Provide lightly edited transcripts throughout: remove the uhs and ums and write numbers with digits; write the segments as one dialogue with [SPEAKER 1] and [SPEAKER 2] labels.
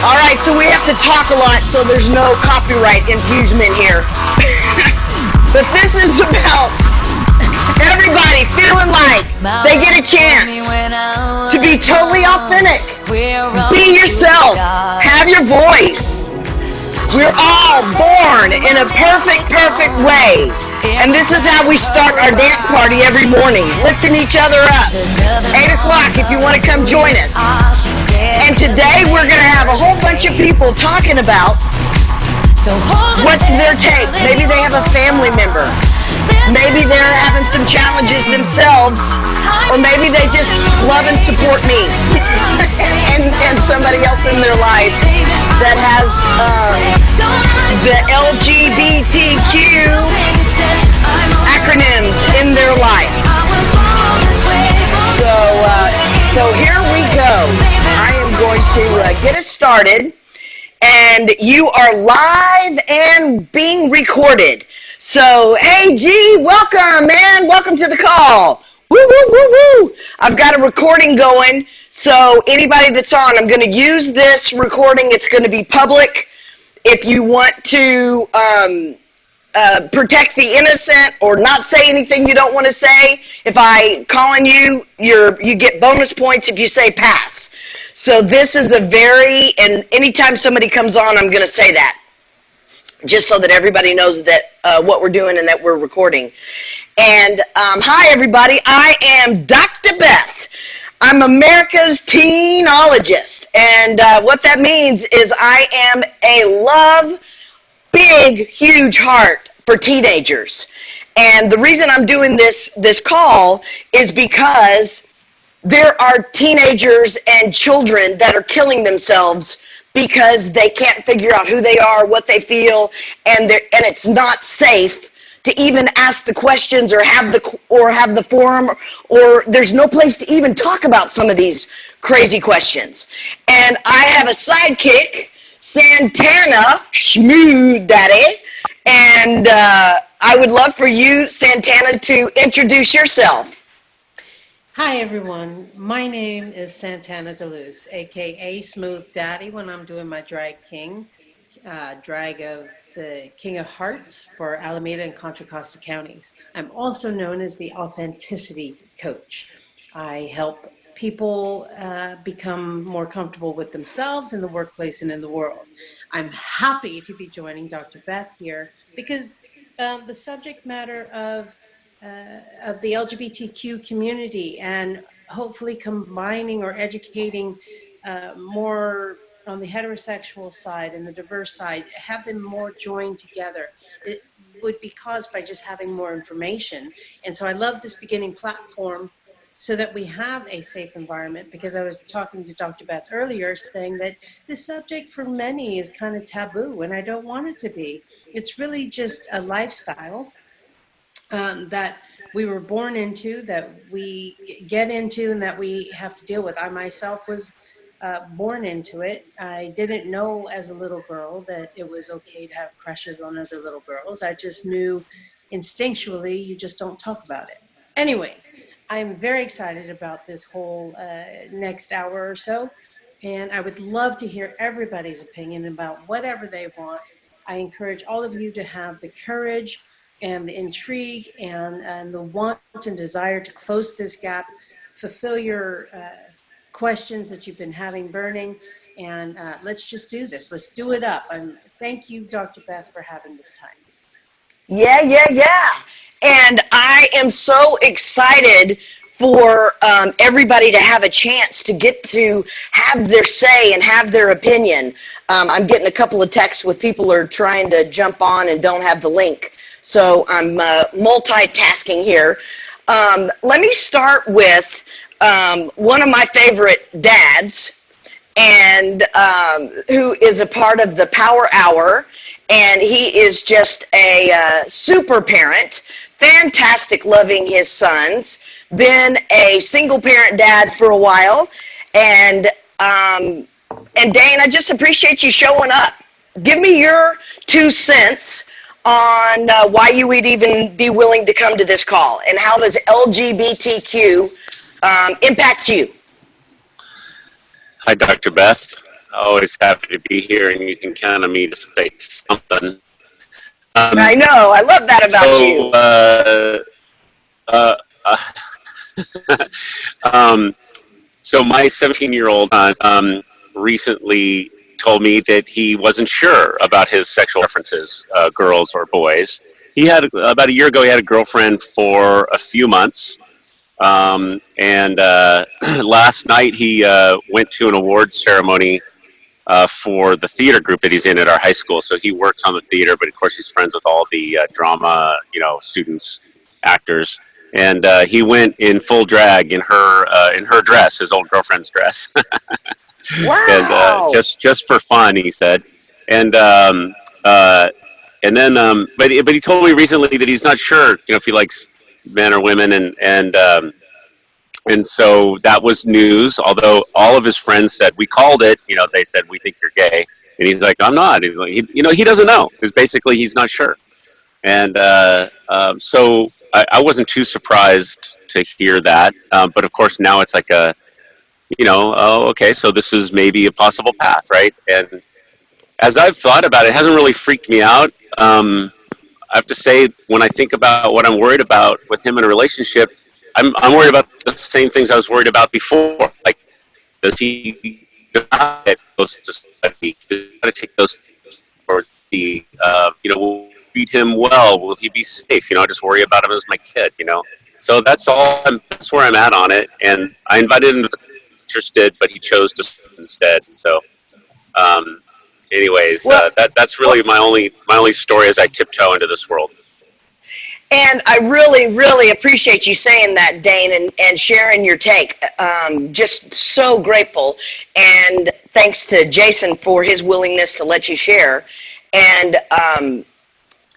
[SPEAKER 1] All right, so we have to talk a lot, so there's no copyright infringement here. But this is about everybody feeling like they get a chance to be totally authentic. Be yourself. Have your voice. We're all born in a perfect way. And this is how we start our dance party every morning, lifting each other up. 8 o'clock if you want to come join us. And today we're going to have a whole bunch of people talking about what's their take. Maybe they have a family member. Maybe they're having some challenges themselves. Or maybe they just love and support me and somebody else in their life that has the LGBTQ acronyms in their life. So here we go. I am going to get us started, and you are live and being recorded. So, hey, G, welcome, man. Welcome to the call. Woo, woo, woo, woo. I've got a recording going, so anybody that's on, I'm going to use this recording. It's going to be public. If you want to protect the innocent or not say anything you don't want to say, if I call on you, you get bonus points if you say pass. So this is and anytime somebody comes on, I'm going to say that, just so that everybody knows that what we're doing and that we're recording. And hi, everybody. I am DrBeth. I'm America's teenologist. And what that means is I am a big, huge heart for teenagers. And the reason I'm doing this call is because there are teenagers and children that are killing themselves because they can't figure out who they are, what they feel, and it's not safe to even ask the questions or have the forum, or there's no place to even talk about some of these crazy questions. And I have a sidekick, Santana, smooth daddy, and I would love for you, Santana, to introduce yourself.
[SPEAKER 2] Hi everyone, my name is Santana Deleuze, aka Smooth Daddy when I'm doing my drag king, drag of the King of Hearts for Alameda and Contra Costa counties. I'm also known as the Authenticity Coach. I help people become more comfortable with themselves in the workplace and in the world. I'm happy to be joining DrBeth here because the subject matter of the LGBTQ community and hopefully combining or educating more on the heterosexual side and the diverse side, have them more joined together. It would be caused by just having more information. And so I love this beginning platform so that we have a safe environment, because I was talking to DrBeth earlier saying that this subject for many is kind of taboo, and I don't want it to be. It's really just a lifestyle that we were born into, that we get into, and that we have to deal with. I myself was born into it. I didn't know as a little girl that it was okay to have crushes on other little girls. I just knew instinctually you just don't talk about it. Anyways, I'm very excited about this whole next hour or so, and I would love to hear everybody's opinion about whatever they want. I encourage all of you to have the courage and the intrigue and the want and desire to close this gap, fulfill your questions that you've been having burning, and let's just do this. Let's do it up. Thank you, DrBeth, for having this time.
[SPEAKER 1] Yeah. And I am so excited for everybody to have a chance to get to have their say and have their opinion. I'm getting a couple of texts with people who are trying to jump on and don't have the link. So I'm multitasking here. Let me start with one of my favorite dads, and who is a part of the Power Hour, and he is just a super parent, fantastic, loving his sons, been a single parent dad for a while, and Dane, I just appreciate you showing up. Give me your 2 cents on why you would even be willing to come to this call, and how does LGBTQ impact you?
[SPEAKER 3] Hi, DrBeth. Always happy to be here, and you can count on me to say something.
[SPEAKER 1] I know. I love that about you.
[SPEAKER 3] Uh, um, so my 17-year-old recently told me that he wasn't sure about his sexual preferences, girls or boys. He had about a year ago. He had a girlfriend for a few months, and last night he went to an awards ceremony for the theater group that he's in at our high school. So he works on the theater, but of course he's friends with all the drama, students, actors. And he went in full drag in her dress, his old girlfriend's dress, and
[SPEAKER 1] Wow.
[SPEAKER 3] just for fun, he said. And but he told me recently that he's not sure, if he likes men or women, and so that was news, although all of his friends said, we called it, they said, we think you're gay. And he's like, I'm not. He's like, he doesn't know, because basically he's not sure. And so I wasn't too surprised to hear that. But of course now it's like oh, okay, so this is maybe a possible path, right? And as I've thought about it, it hasn't really freaked me out. I have to say, when I think about what I'm worried about with him in a relationship, I'm worried about the same things I was worried about before. Like, does he get those to study? Does he take those, or the will treat him well? Will he be safe? I just worry about him as my kid. So that's all. That's where I'm at on it. And I invited him to interested, but he chose to instead. So, anyways, that's really my only story as I tiptoe into this world.
[SPEAKER 1] And I really, really appreciate you saying that, Dane, and sharing your take. Just so grateful. And thanks to Jason for his willingness to let you share. And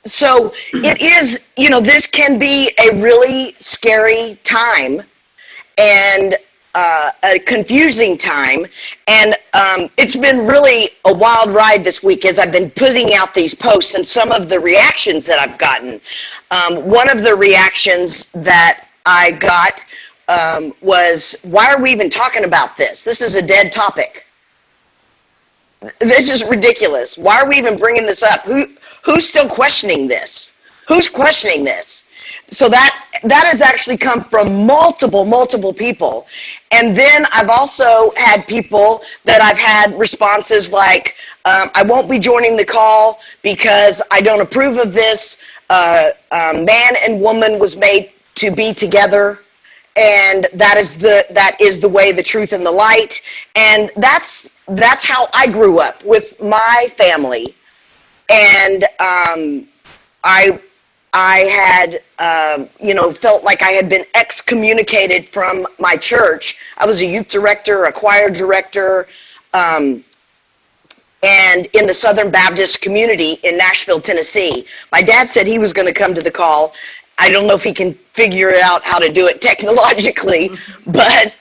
[SPEAKER 1] so it is, this can be a really scary time and a confusing time. And it's been really a wild ride this week as I've been putting out these posts and some of the reactions that I've gotten. One of the reactions that I got was, why are we even talking about this? This is a dead topic. This is ridiculous. Why are we even bringing this up? Who's still questioning this? Who's questioning this? So that has actually come from multiple people. And then I've also had people that I've had responses like, I won't be joining the call because I don't approve of this. Man and woman was made to be together, and that is the way, the truth, and the light. And that's how I grew up with my family. And I had, felt like I had been excommunicated from my church. I was a youth director, a choir director, and in the Southern Baptist community in Nashville, Tennessee. My dad said he was going to come to the call. I don't know if he can figure out how to do it technologically, but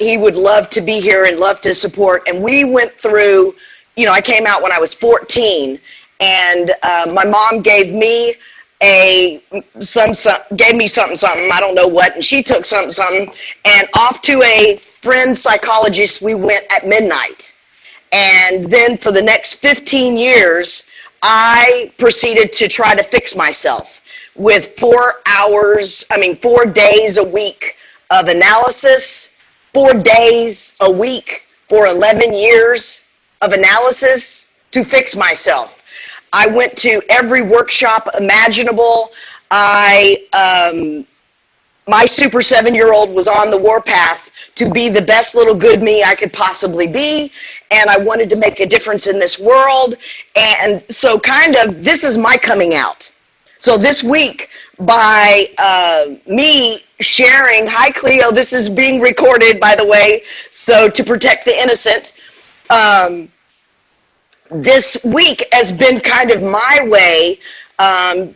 [SPEAKER 1] he would love to be here and love to support. And we went through, I came out when I was 14, and my mom gave me something, I don't know what, and she took something, and off to a friend psychologist we went at midnight. And then for the next 15 years, I proceeded to try to fix myself with 4 days a week of analysis, 4 days a week for 11 years of analysis to fix myself. I went to every workshop imaginable. My Super 7-year-old was on the warpath to be the best little good me I could possibly be, and I wanted to make a difference in this world. And so this is my coming out. So this week, by me sharing, hi Cleo, this is being recorded, by the way, so to protect the innocent, this week has been kind of my way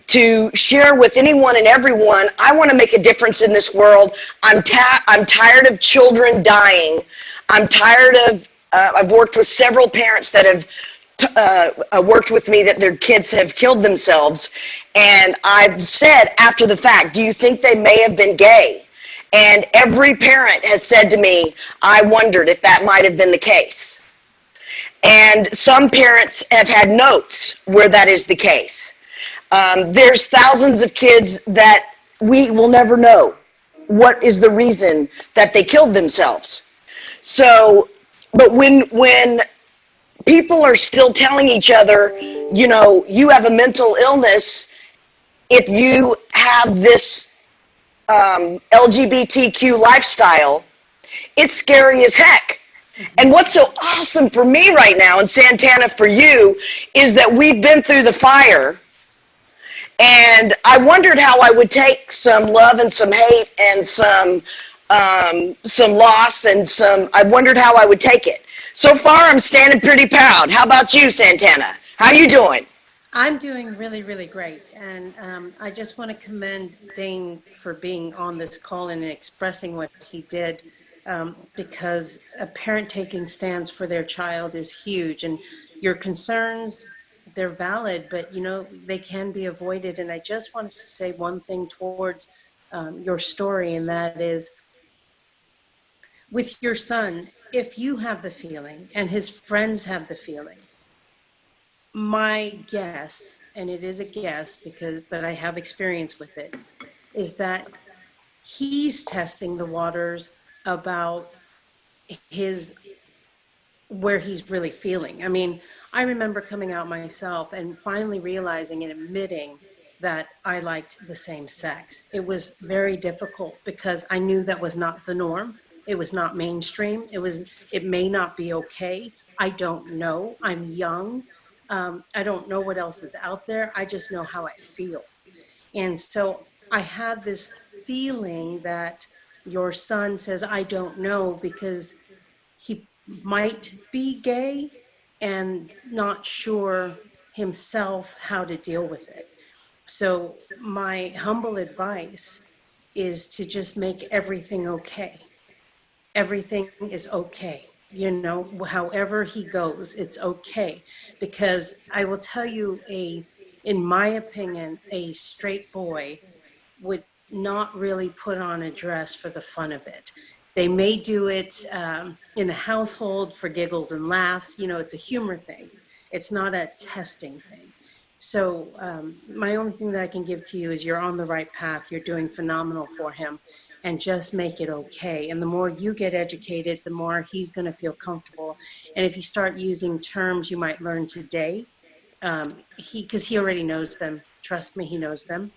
[SPEAKER 1] to share with anyone and everyone. I want to make a difference in this world. I'm tired of children dying. I'm tired of, I've worked with several parents that have worked with me that their kids have killed themselves. And I've said after the fact, do you think they may have been gay? And every parent has said to me, I wondered if that might have been the case. And some parents have had notes where that is the case. There's thousands of kids that we will never know what is the reason that they killed themselves. So, but when people are still telling each other, you know, you have a mental illness if you have this LGBTQ lifestyle, it's scary as heck. And what's so awesome for me right now, and Santana for you, is that we've been through the fire, and I wondered how I would take some love and some hate and some loss and I wondered how I would take it. So far, I'm standing pretty proud. How about you, Santana? How you doing?
[SPEAKER 2] I'm doing really, really great. And I just want to commend Dane for being on this call and expressing what he did, because a parent taking stands for their child is huge. And your concerns, they're valid, but, you know, they can be avoided. And I just wanted to say one thing towards your story, and that is, with your son, if you have the feeling and his friends have the feeling, my guess, and it is a guess but I have experience with it, is that he's testing the waters about where he's really feeling. I mean, I remember coming out myself and finally realizing and admitting that I liked the same sex. It was very difficult because I knew that was not the norm. It was not mainstream. It may not be okay. I don't know. I'm young. I don't know what else is out there. I just know how I feel. And so I have this feeling that your son says, I don't know, because he might be gay and not sure himself how to deal with it. So my humble advice is to just make everything okay. Everything is okay. You know, however he goes, it's okay. Because I will tell you, in my opinion, a straight boy would not really put on a dress for the fun of it. They may do it in the household for giggles and laughs. You know, it's a humor thing. It's not a testing thing. So my only thing that I can give to you is you're on the right path. You're doing phenomenal for him. And just make it okay. And the more you get educated, the more he's going to feel comfortable. And if you start using terms you might learn today, because he already knows them. Trust me, he knows them.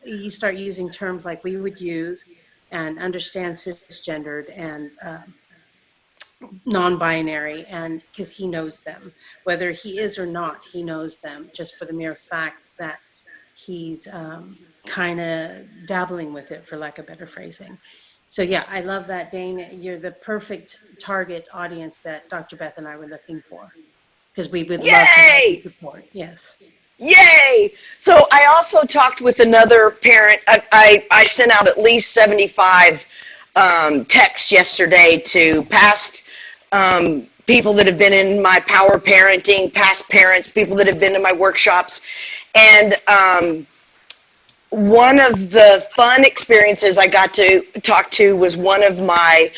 [SPEAKER 2] You start using terms like we would use and understand cisgendered and non-binary, and because he knows them, whether he is or not, he knows them, just for the mere fact that he's kind of dabbling with it, for lack of better phrasing. So yeah, I love that, Dane. You're the perfect target audience that DrBeth and I were looking for, because we would love to help and support. Yes.
[SPEAKER 1] Yay! So I also talked with another parent. I sent out at least 75 texts yesterday to past people that have been in my power parenting, past parents, people that have been in my workshops. And one of the fun experiences I got to talk to was one of my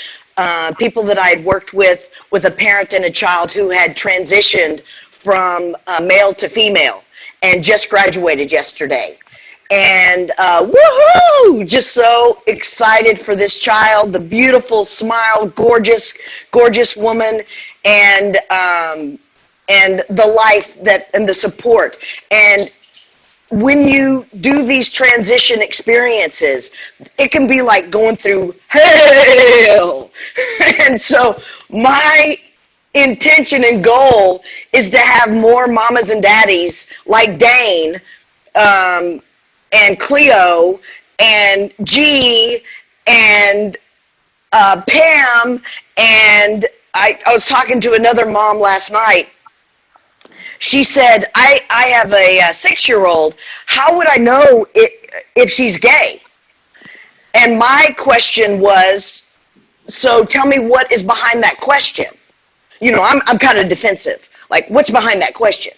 [SPEAKER 1] people that I had worked with a parent and a child who had transitioned from male to female and just graduated yesterday. And woohoo! Just so excited for this child, the beautiful smile, gorgeous, gorgeous woman, and the life and the support. And when you do these transition experiences, it can be like going through hell. And so my intention and goal is to have more mamas and daddies like Dane and Cleo and G and Pam. And I was talking to another mom last night. She said, I have a 6-year-old. How would I know if she's gay? And my question was, so tell me what is behind that question. You know, I'm kind of defensive. Like, what's behind that question?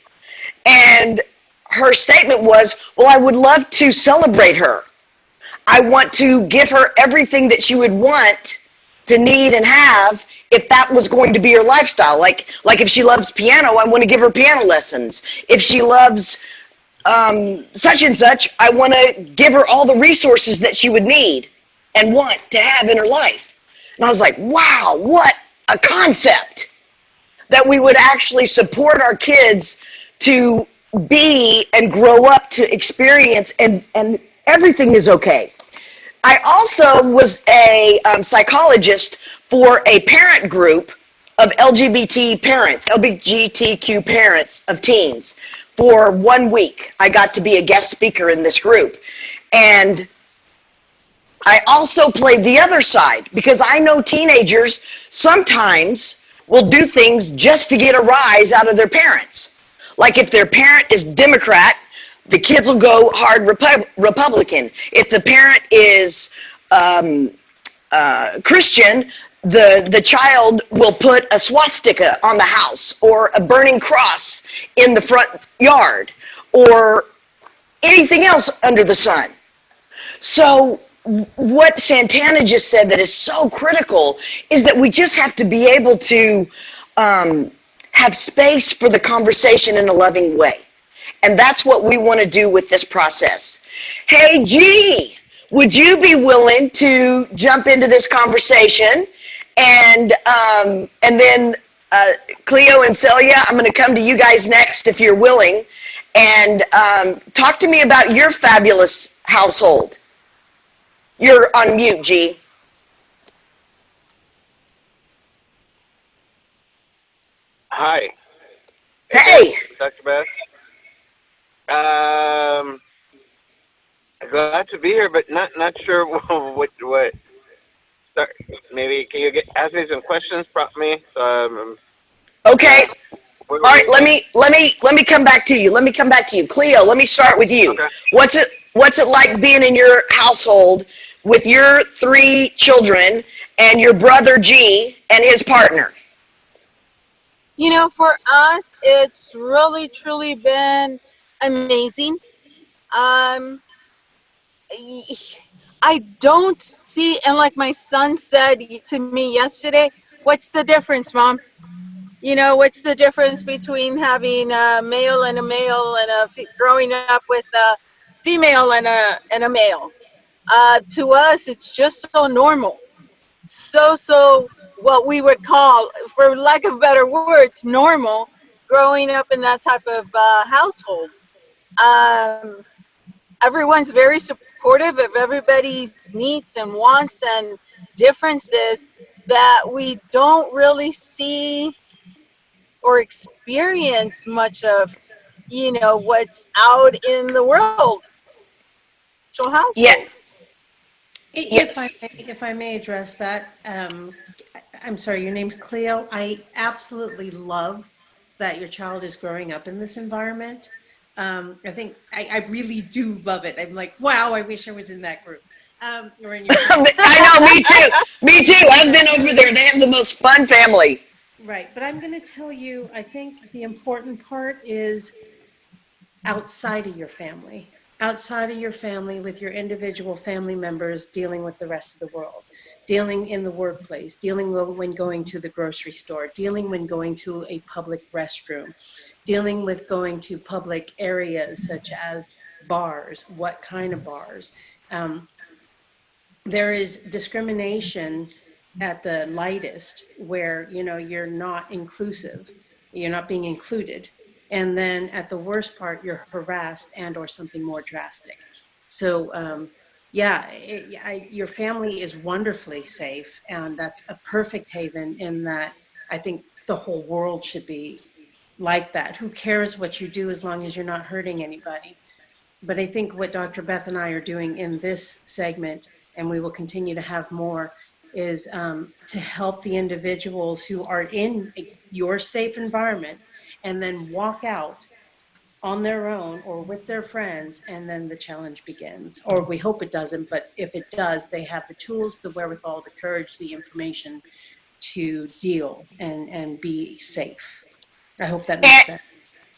[SPEAKER 1] And her statement was, well, I would love to celebrate her. I want to give her everything that she would want to need and have if that was going to be her lifestyle. Like if she loves piano, I want to give her piano lessons. If she loves such and such, I want to give her all the resources that she would need and want to have in her life. And I was like, wow, what a concept that we would actually support our kids to be and grow up to experience, and everything is okay. I also was a psychologist for a parent group of LGBTQ parents of teens. For 1 week, I got to be a guest speaker in this group. And I also played the other side, because I know teenagers sometimes will do things just to get a rise out of their parents. Like if their parent is Democrat, the kids will go hard Republican. If the parent is Christian, the child will put a swastika on the house or a burning cross in the front yard or anything else under the sun. So what Santana just said that is so critical is that we just have to be able to have space for the conversation in a loving way. And that's what we want to do with this process. Hey, G, would you be willing to jump into this conversation? And then Cleo and Celia, I'm going to come to you guys next if you're willing. And talk to me about your fabulous household. You're on mute, G.
[SPEAKER 4] Hi.
[SPEAKER 1] Hey.
[SPEAKER 4] DrBeth. Glad to be here, but not sure what. Start. Maybe can you ask me some questions? Prompt me.
[SPEAKER 1] Okay. All right. Let me come back to you. Cleo, let me start with you.
[SPEAKER 4] Okay.
[SPEAKER 1] What's it like being in your household with your 3 children and your brother G and his partner?
[SPEAKER 5] You know, for us, it's really, truly been amazing. I don't see, and like my son said to me yesterday, what's the difference, Mom? You know, what's the difference between having a male and growing up with a female and a male? To us, it's just so normal. So what we would call, for lack of better words, normal, growing up in that type of household. Everyone's very supportive of everybody's needs and wants and differences that we don't really see or experience much of, you know, what's out in the world. So household.
[SPEAKER 1] Yeah.
[SPEAKER 2] If I may address that, I'm sorry, your name's Cleo. I absolutely love that your child is growing up in this environment. I think I really do love it. I'm like, wow, I wish I was in that group. Or in your
[SPEAKER 1] I know, me too. I've been over there. They have the most fun family.
[SPEAKER 2] Right, but I'm going to tell you, I think the important part is outside of your family. Outside of your family, with your individual family members, dealing with the rest of the world, dealing in the workplace, dealing when going to the grocery store, dealing when going to a public restroom, dealing with going to public areas such as bars, what kind of bars. There is discrimination at the lightest where, you know, you're not inclusive, you're not being included. And then at the worst part, you're harassed and or something more drastic. So your family is wonderfully safe, and that's a perfect haven in that I think the whole world should be like that. Who cares what you do as long as you're not hurting anybody? But I think what DrBeth and I are doing in this segment, and we will continue to have more, is to help the individuals who are in your safe environment and then walk out on their own or with their friends, and then the challenge begins. Or we hope it doesn't, but if it does, they have the tools, the wherewithal, the courage, the information to deal and be safe. I hope that makes sense.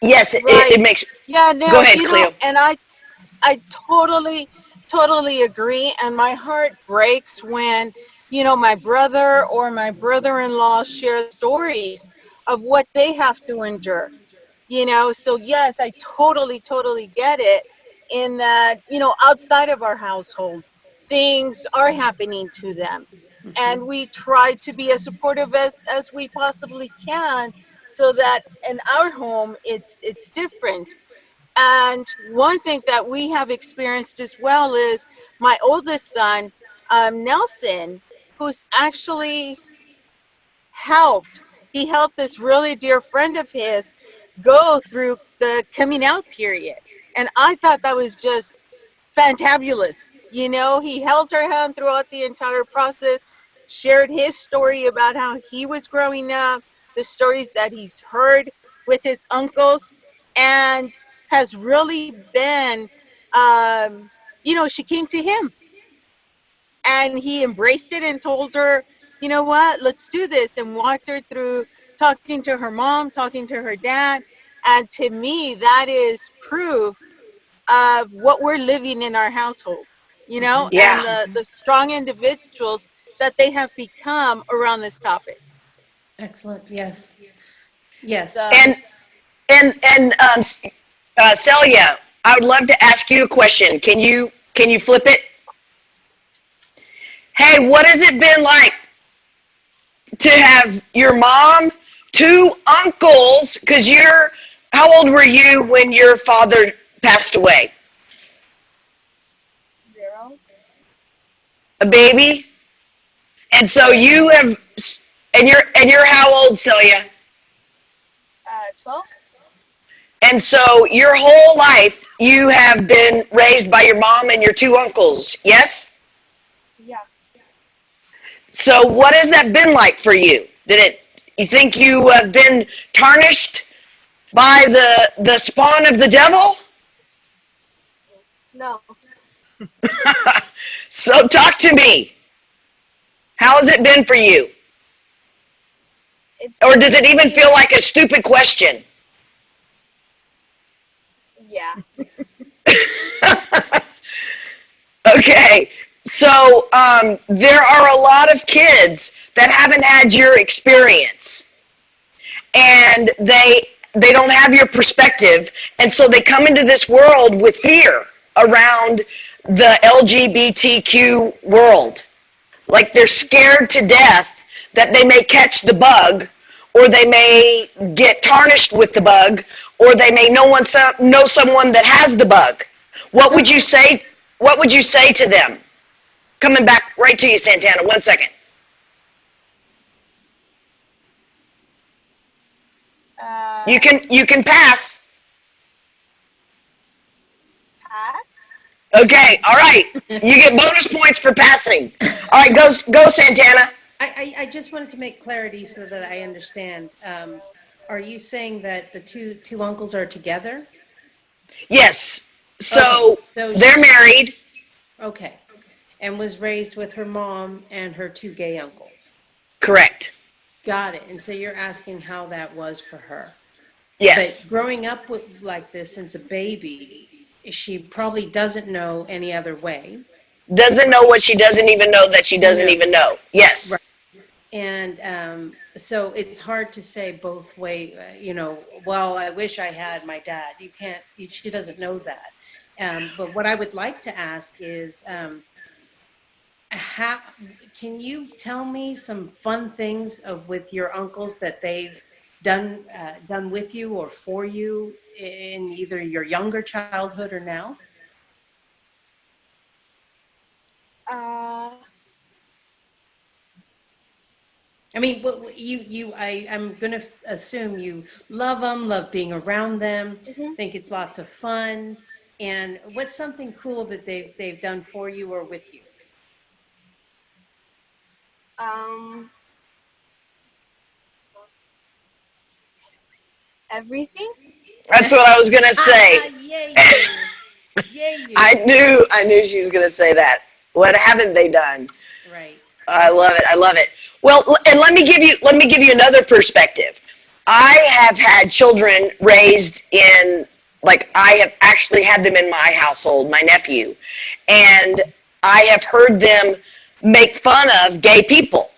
[SPEAKER 1] Yes,
[SPEAKER 5] Right.
[SPEAKER 1] it makes.
[SPEAKER 5] Yeah, no,
[SPEAKER 1] Go ahead,
[SPEAKER 5] you
[SPEAKER 1] Cleo.
[SPEAKER 5] know, and I totally agree, and my heart breaks when my brother or my brother-in-law share stories of what they have to endure. So yes, I totally get it, in that, outside of our household, things are happening to them. And
[SPEAKER 2] Mhm.
[SPEAKER 5] we try to be as supportive as we possibly can, so that in our home it's different. And one thing that we have experienced as well is my oldest son, Nelson, who's actually helped. He helped this really dear friend of his go through the coming out period. And I thought that was just fantabulous. He held her hand throughout the entire process, shared his story about how he was growing up, the stories that he's heard with his uncles, and has really been, she came to him and he embraced it and told her, you know what, let's do this, and walked her through talking to her mom, talking to her dad. And to me, that is proof of what we're living in our household,
[SPEAKER 2] Mhm.
[SPEAKER 5] and
[SPEAKER 1] Yeah.
[SPEAKER 5] the strong individuals that they have become around this topic.
[SPEAKER 2] Excellent. Yes. Yes.
[SPEAKER 5] So,
[SPEAKER 1] And Celia, I would love to ask you a question. Can you flip it? Hey, what has it been like to have your mom, two uncles? Because how old were you when your father passed away?
[SPEAKER 6] 0.
[SPEAKER 1] A baby. And so you have, and you're how old, Celia?
[SPEAKER 6] 12.
[SPEAKER 1] And so your whole life you have been raised by your mom and your two uncles, yes?
[SPEAKER 6] Yeah.
[SPEAKER 1] So what has that been like for you? You think you have been tarnished by the spawn of the devil?
[SPEAKER 6] No.
[SPEAKER 1] So talk to me. How has it been for you?
[SPEAKER 6] It's
[SPEAKER 1] Or does it even
[SPEAKER 6] pretty.
[SPEAKER 1] feel like a stupid question?
[SPEAKER 6] Yeah.
[SPEAKER 1] Okay, so there are a lot of kids that haven't had your experience, and they don't have your perspective, and so they come into this world with fear around the LGBTQ world. Like they're scared to death that they may catch the bug, or they may get tarnished with the bug, or they may know someone that has the bug. What would you say? What would you say to them? Coming back right to you, Santana. 1 second. You
[SPEAKER 6] Uh,
[SPEAKER 1] can you can pass.
[SPEAKER 6] Pass.
[SPEAKER 1] Okay. All right. You get bonus points for passing. All right. Go Santana.
[SPEAKER 2] I just wanted to make clarity so that I understand. Are you saying that the two uncles are together?
[SPEAKER 1] Yes.
[SPEAKER 2] Okay.
[SPEAKER 1] So
[SPEAKER 2] So
[SPEAKER 1] they're married.
[SPEAKER 2] okay. And was raised with her mom and her two gay uncles.
[SPEAKER 1] Correct.
[SPEAKER 2] Got it. And so you're asking how that was for her.
[SPEAKER 1] Yes.
[SPEAKER 2] But growing up like this since a baby, she probably doesn't know any other way.
[SPEAKER 1] Doesn't know what she doesn't even know that she doesn't
[SPEAKER 2] No.
[SPEAKER 1] even know. Yes.
[SPEAKER 2] Right. And so it's hard to say both way, well, I wish I had my dad. You can't, she doesn't know that. But what I would like to ask is, how, can you tell me some fun things with your uncles that they've done with you or for you in either your younger childhood or now?
[SPEAKER 6] Uh,
[SPEAKER 2] I mean, I'm going to assume you love them, love being around them,
[SPEAKER 6] mhm.
[SPEAKER 2] think it's lots of fun. And what's something cool that they've done for you or with you?
[SPEAKER 6] um, Everything.
[SPEAKER 1] That's what I was gonna say.
[SPEAKER 2] Yay you. Yay
[SPEAKER 1] I
[SPEAKER 2] you.
[SPEAKER 1] knew she was gonna say that. What haven't they done?
[SPEAKER 2] Right.
[SPEAKER 1] I love it. I love it. Well, and let me give you another perspective. I have had children raised in, like, I have actually had them in my household, my nephew, and I have heard them make fun of gay people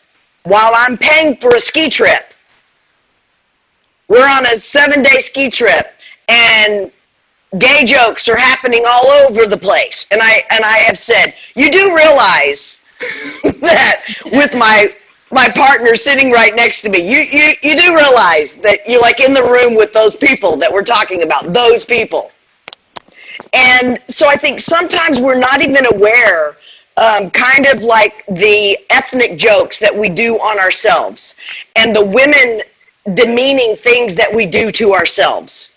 [SPEAKER 1] while I'm paying for a ski trip. We're on a 7-day ski trip, and gay jokes are happening all over the place. And I have said, you do realize that with my partner sitting right next to me, you do realize that you're like in the room with those people that we're talking about, those people. And so I think sometimes we're not even aware, kind of like the ethnic jokes that we do on ourselves and the women demeaning things that we do to ourselves.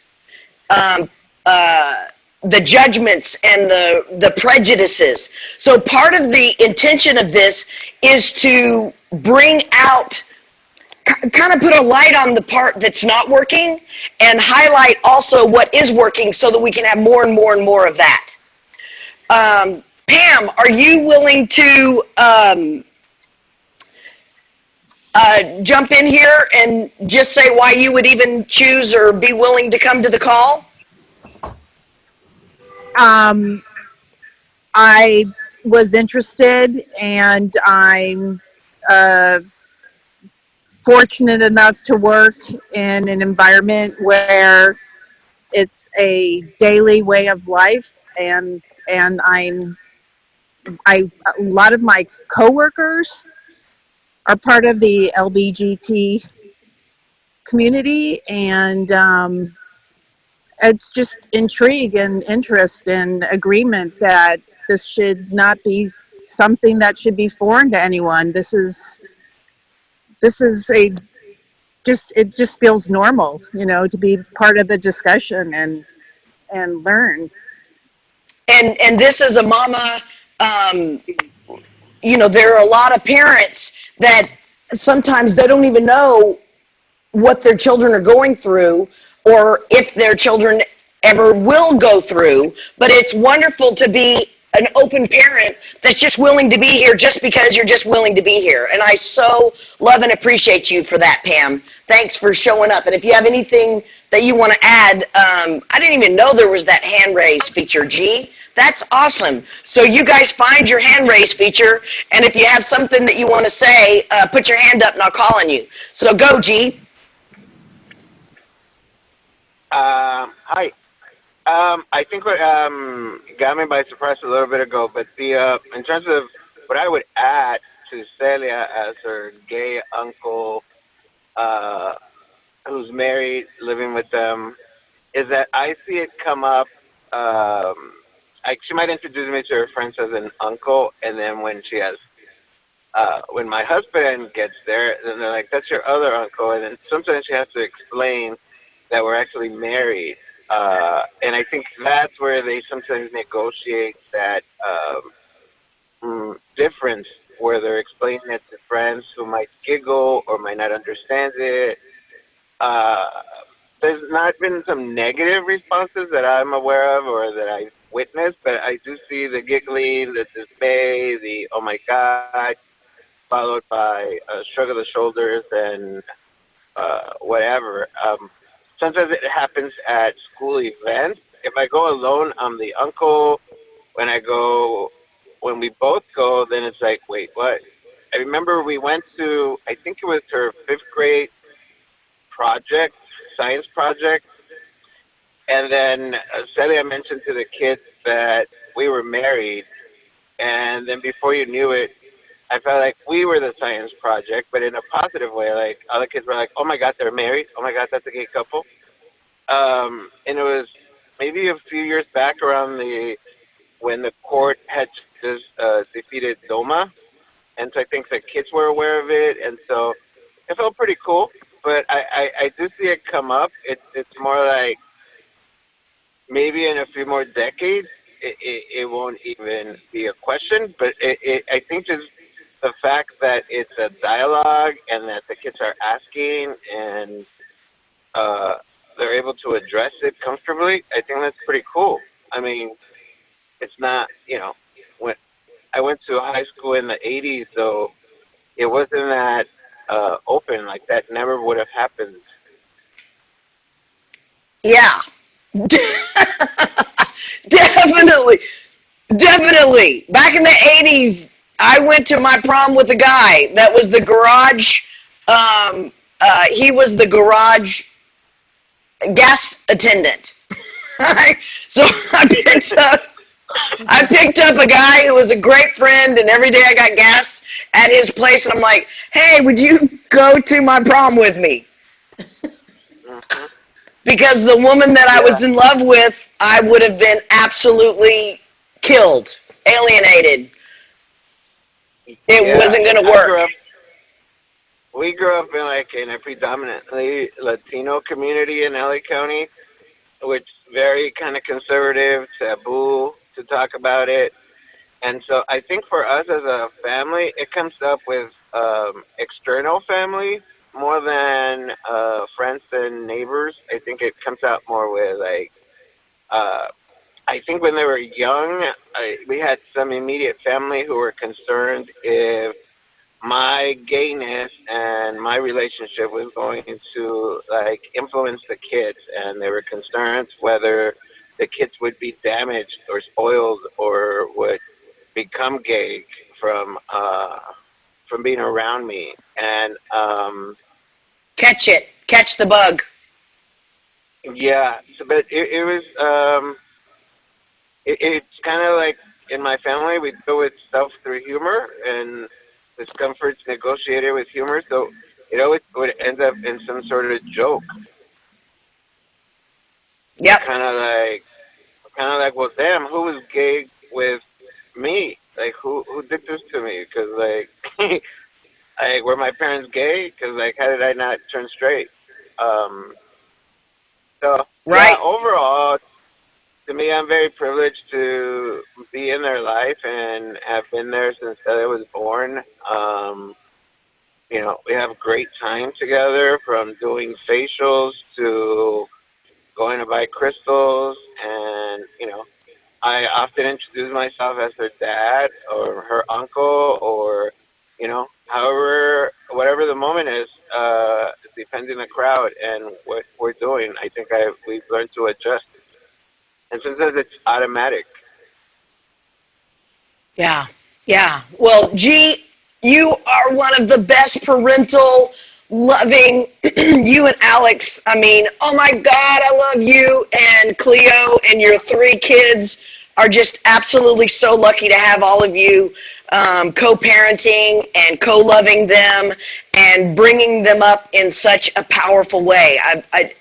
[SPEAKER 1] The judgments and the prejudices. So part of the intention of this is to bring out, kind of put a light on the part that's not working and highlight also what is working so that we can have more and more and more of that. Pam, are you willing to jump in here and just say why you would even choose or be willing to come to the call?
[SPEAKER 7] I was interested, and I'm fortunate enough to work in an environment where it's a daily way of life, and a lot of my coworkers are part of the LGBT community, and it's just intrigue and interest and agreement that this should not be something that should be foreign to anyone. This is it just feels normal, to be part of the discussion and learn.
[SPEAKER 1] And this is a mama, there are a lot of parents that sometimes they don't even know what their children are going through or if their children ever will go through, but it's wonderful to be an open parent that's just willing to be here just because you're just willing to be here. And I so love and appreciate you for that, Pam. Thanks for showing up. And if you have anything that you want to add, I didn't even know there was that hand raise feature, G. That's awesome. So you guys find your hand raise feature, and if you have something that you want to say, put your hand up and I'll call on you. So go, G.
[SPEAKER 4] Hi. I think what got me by surprise a little bit ago, but in terms of what I would add to Celia as her gay uncle who's married, living with them, is that I see it come up. She might introduce me to her friends as an uncle, and then when when my husband gets there, then they're like, "That's your other uncle," and then sometimes she has to explain that we're actually married. And I think that's where they sometimes negotiate that difference, where they're explaining it to friends who might giggle or might not understand it. There's not been some negative responses that I'm aware of or that I've witnessed, but I do see the giggling, the dismay, the "oh my God," followed by a shrug of the shoulders and whatever. Sometimes it happens at school events. If I go alone, I'm the uncle. When we both go, then it's like, wait, what? I remember we went to, I think it was her 5th grade project, science project. And then Celia mentioned to the kids that we were married. And then before you knew it, I felt like we were the science project, but in a positive way. Like, other kids were like, "Oh my God, they're married. Oh my God, that's a gay couple." And it was maybe a few years back when the court had just defeated DOMA. And so I think the kids were aware of it. And so it felt pretty cool. But I do see it come up. It's more like maybe in a few more decades, it won't even be a question. But I think just the fact that it's a dialogue and that the kids are asking and they're able to address it comfortably, I think that's pretty cool. I mean, it's not, when I went to high school in the 80s, so it wasn't that open. Like, that never would have happened.
[SPEAKER 1] Yeah. Definitely. Back in the 80s, I went to my prom with a guy that was the garage. He was the garage gas attendant. So I picked up a guy who was a great friend, and every day I got gas at his place, and I'm like, hey, would you go to my prom with me? Because the woman that I was in love with, I would have been absolutely killed, alienated. It wasn't going to work.
[SPEAKER 4] We grew up in a predominantly Latino community in LA County, which is very kind of conservative, taboo to talk about it. And so I think for us as a family, it comes up with external family more than friends and neighbors. I think it comes out more with I think when they were young, we had some immediate family who were concerned if my gayness and my relationship was going to influence the kids, and they were concerned whether the kids would be damaged or spoiled or would become gay from being around me. And
[SPEAKER 1] catch the bug.
[SPEAKER 4] Yeah, so, but it was it's kind of like in my family we deal with stuff through humor, and discomfort's negotiated with humor, so it always would end up in some sort of joke.
[SPEAKER 1] Yep.
[SPEAKER 4] Kind of like, well, damn, who was gay with me? Like, who did this to me? Because were my parents gay? Because how did I not turn straight? So
[SPEAKER 1] right.
[SPEAKER 4] Yeah, overall, to me, I'm very privileged to be in their life and have been there since I was born. We have great time together, from doing facials to going to buy crystals, and I often introduce myself as her dad or her uncle, or however, whatever the moment is, depending on the crowd and what we're doing. I think we've learned to adjust. And sometimes it's automatic.
[SPEAKER 1] Yeah. Well, G, you are one of the best parental, loving, you and Alex. I mean, oh my God, I love you and Cleo, and your 3 kids are just absolutely so lucky to have all of you co-parenting and co-loving them and bringing them up in such a powerful way. I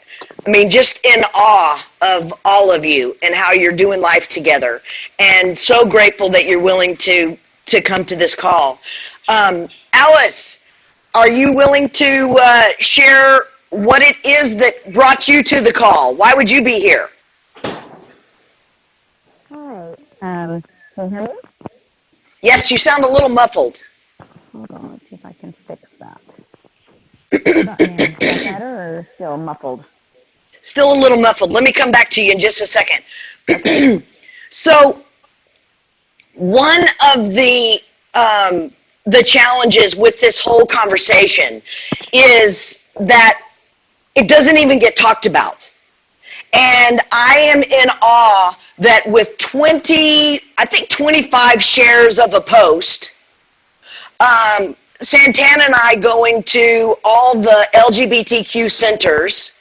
[SPEAKER 1] mean, just in awe of all of you and how you're doing life together, and so grateful that you're willing to come to this call. Alice, are you willing to share what it is that brought you to the call? Why would you be here?
[SPEAKER 8] Hi. Can you hear me?
[SPEAKER 1] Yes, you sound a little muffled.
[SPEAKER 8] Hold on, let's see if I can fix that. Is that better or still muffled?
[SPEAKER 1] Still a little muffled. Let me come back to you in just a second. So, one of the challenges with this whole conversation is that it doesn't even get talked about. And I am in awe that with 25 shares of a post, Santana and I going to all the LGBTQ centers,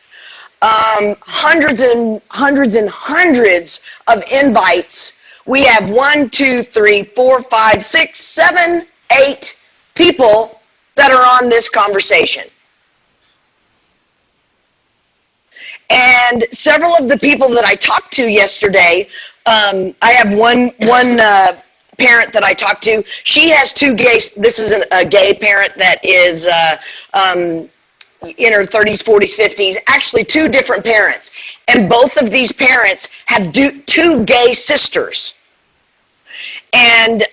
[SPEAKER 1] hundreds and hundreds of invites. We have 1, 2, 3, 4, 5, 6, 7, 8 people that are on this conversation. And several of the people that I talked to yesterday, I have one parent that I talked to. She has 2 gays. This is a gay parent that is in her 30s, 40s, 50s, actually 2 different parents. And both of these parents have 2 gay sisters. And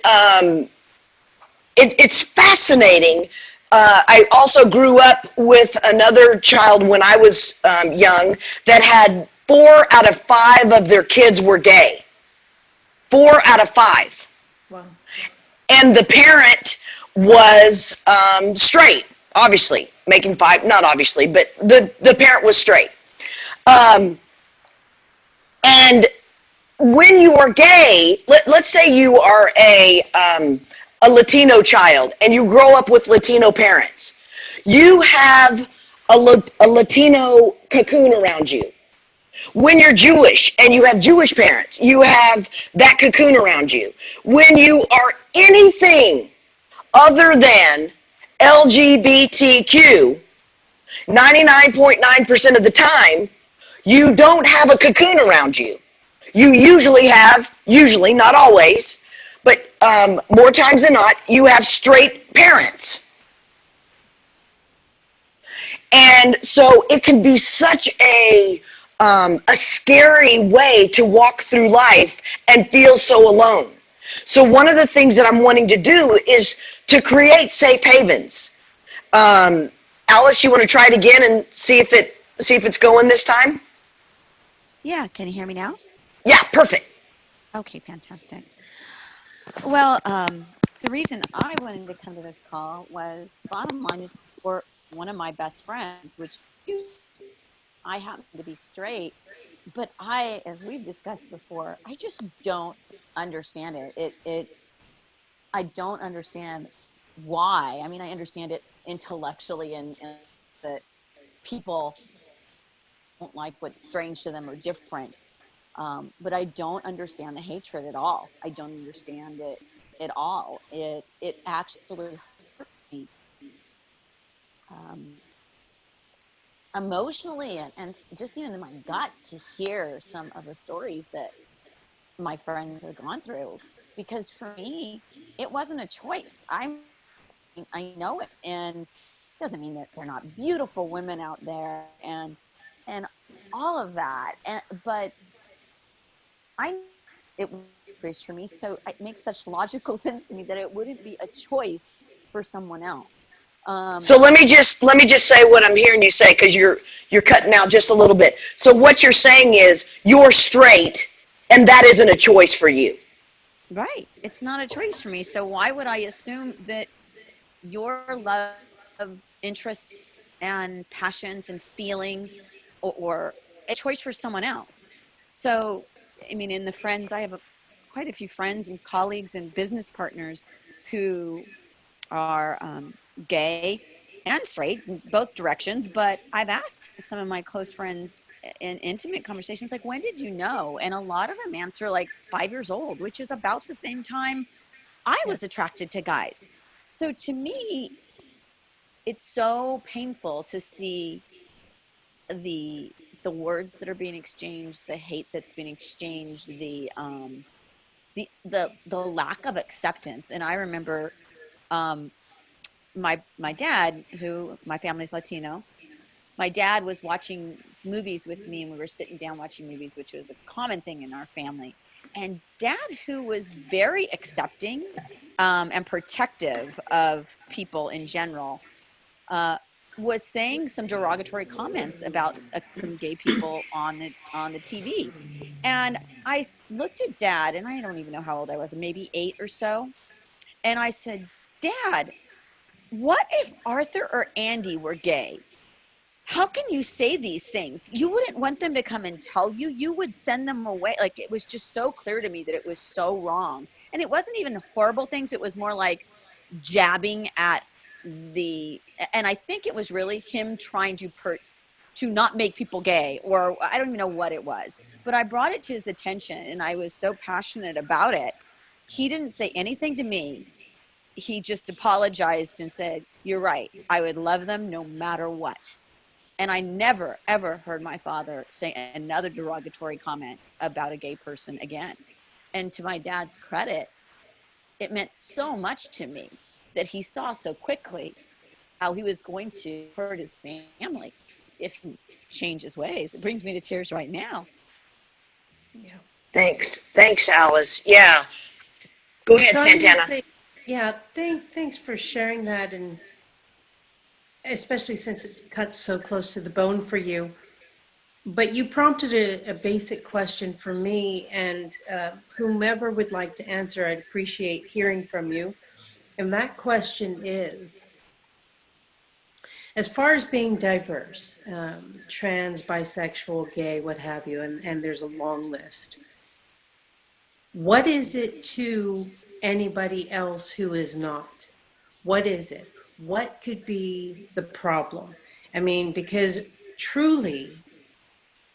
[SPEAKER 1] it's fascinating. I also grew up with another child when I was young that had 4 out of 5 of their kids were gay. 4 out of 5.
[SPEAKER 2] Wow.
[SPEAKER 1] And the parent was straight, obviously. Making 5, not obviously, but the parent was straight. And when you are gay, let's say you are a a Latino child and you grow up with Latino parents, you have a Latino cocoon around you. When you're Jewish and you have Jewish parents, you have that cocoon around you. When you are anything other than LGBTQ, 99.9% of the time, you don't have a cocoon around you. You usually have, usually, not always, but more times than not, you have straight parents. And so it can be such a scary way to walk through life and feel so alone. So one of the things that I'm wanting to do is to create safe havens. Alice, you want to try it again and see if it's going this time?
[SPEAKER 9] Yeah, can you hear me now?
[SPEAKER 1] Yeah, perfect.
[SPEAKER 9] Okay, fantastic. Well, the reason I wanted to come to this call was bottom line is to support one of my best friends, which I happen to be straight, but as we've discussed before, I just don't understand it. I don't understand why. I mean, I understand it intellectually and that people don't like what's strange to them or different. But I don't understand the hatred at all. I don't understand it at all. It actually hurts me um, emotionally and just even in my gut to hear some of the stories that my friends have gone through. Because for me, it wasn't a choice. I know it, and it doesn't mean that they're not beautiful women out there and all of that. But I it was for me, so it makes such logical sense to me that it wouldn't be a choice for someone else.
[SPEAKER 1] So let me just say what I'm hearing you say, because you're cutting out just a little bit. So what you're saying is you're straight, and that isn't a choice for you.
[SPEAKER 9] Right, it's not a choice for me. So why would I assume that your love, interests, and passions and feelings or a choice for someone else? So, I mean, in the friends, I have quite a few friends and colleagues and business partners who are gay and straight in both directions. But I've asked some of my close friends in intimate conversations, like, when did you know? And a lot of them answer like 5 years old, which is about the same time I was attracted to guys. So to me, it's so painful to see the the words that are being exchanged, the hate that's being exchanged, the lack of acceptance. And I remember um, my dad, who my family's Latino, my dad was watching movies with me and we were sitting down watching movies, which was a common thing in our family. And dad, who was very accepting and protective of people in general, uh, was saying some derogatory comments about some gay people on the TV. And I looked at dad, and I don't even know how old I was, maybe 8 or so. And I said, Dad, what if Arthur or Andy were gay? How can you say these things? You wouldn't want them to come and tell you. You would send them away. Like, it was just so clear to me that it was so wrong. And it wasn't even horrible things. It was more like jabbing at and I think it was really him trying to not make people gay, or I don't even know what it was. But I brought it to his attention and I was so passionate about it. He didn't say anything to me. He just apologized and said, "You're right. I would love them no matter what." And I never, ever heard my father say another derogatory comment about a gay person again. And to my dad's credit, it meant so much to me that he saw so quickly how he was going to hurt his family if he changed his ways. It brings me to tears right now.
[SPEAKER 2] Yeah.
[SPEAKER 1] Thanks, Alice. Yeah, go ahead,
[SPEAKER 2] So I'm going to
[SPEAKER 1] Santana.
[SPEAKER 2] say, yeah, thanks for sharing that, and especially since it cuts so close to the bone for you. But you prompted a basic question for me, and whomever would like to answer, I'd appreciate hearing from you. And that question is, as far as being diverse, trans, bisexual, gay, what have you, and there's a long list. What is it to anybody else who is not? What is it? What could be the problem? I mean, because truly,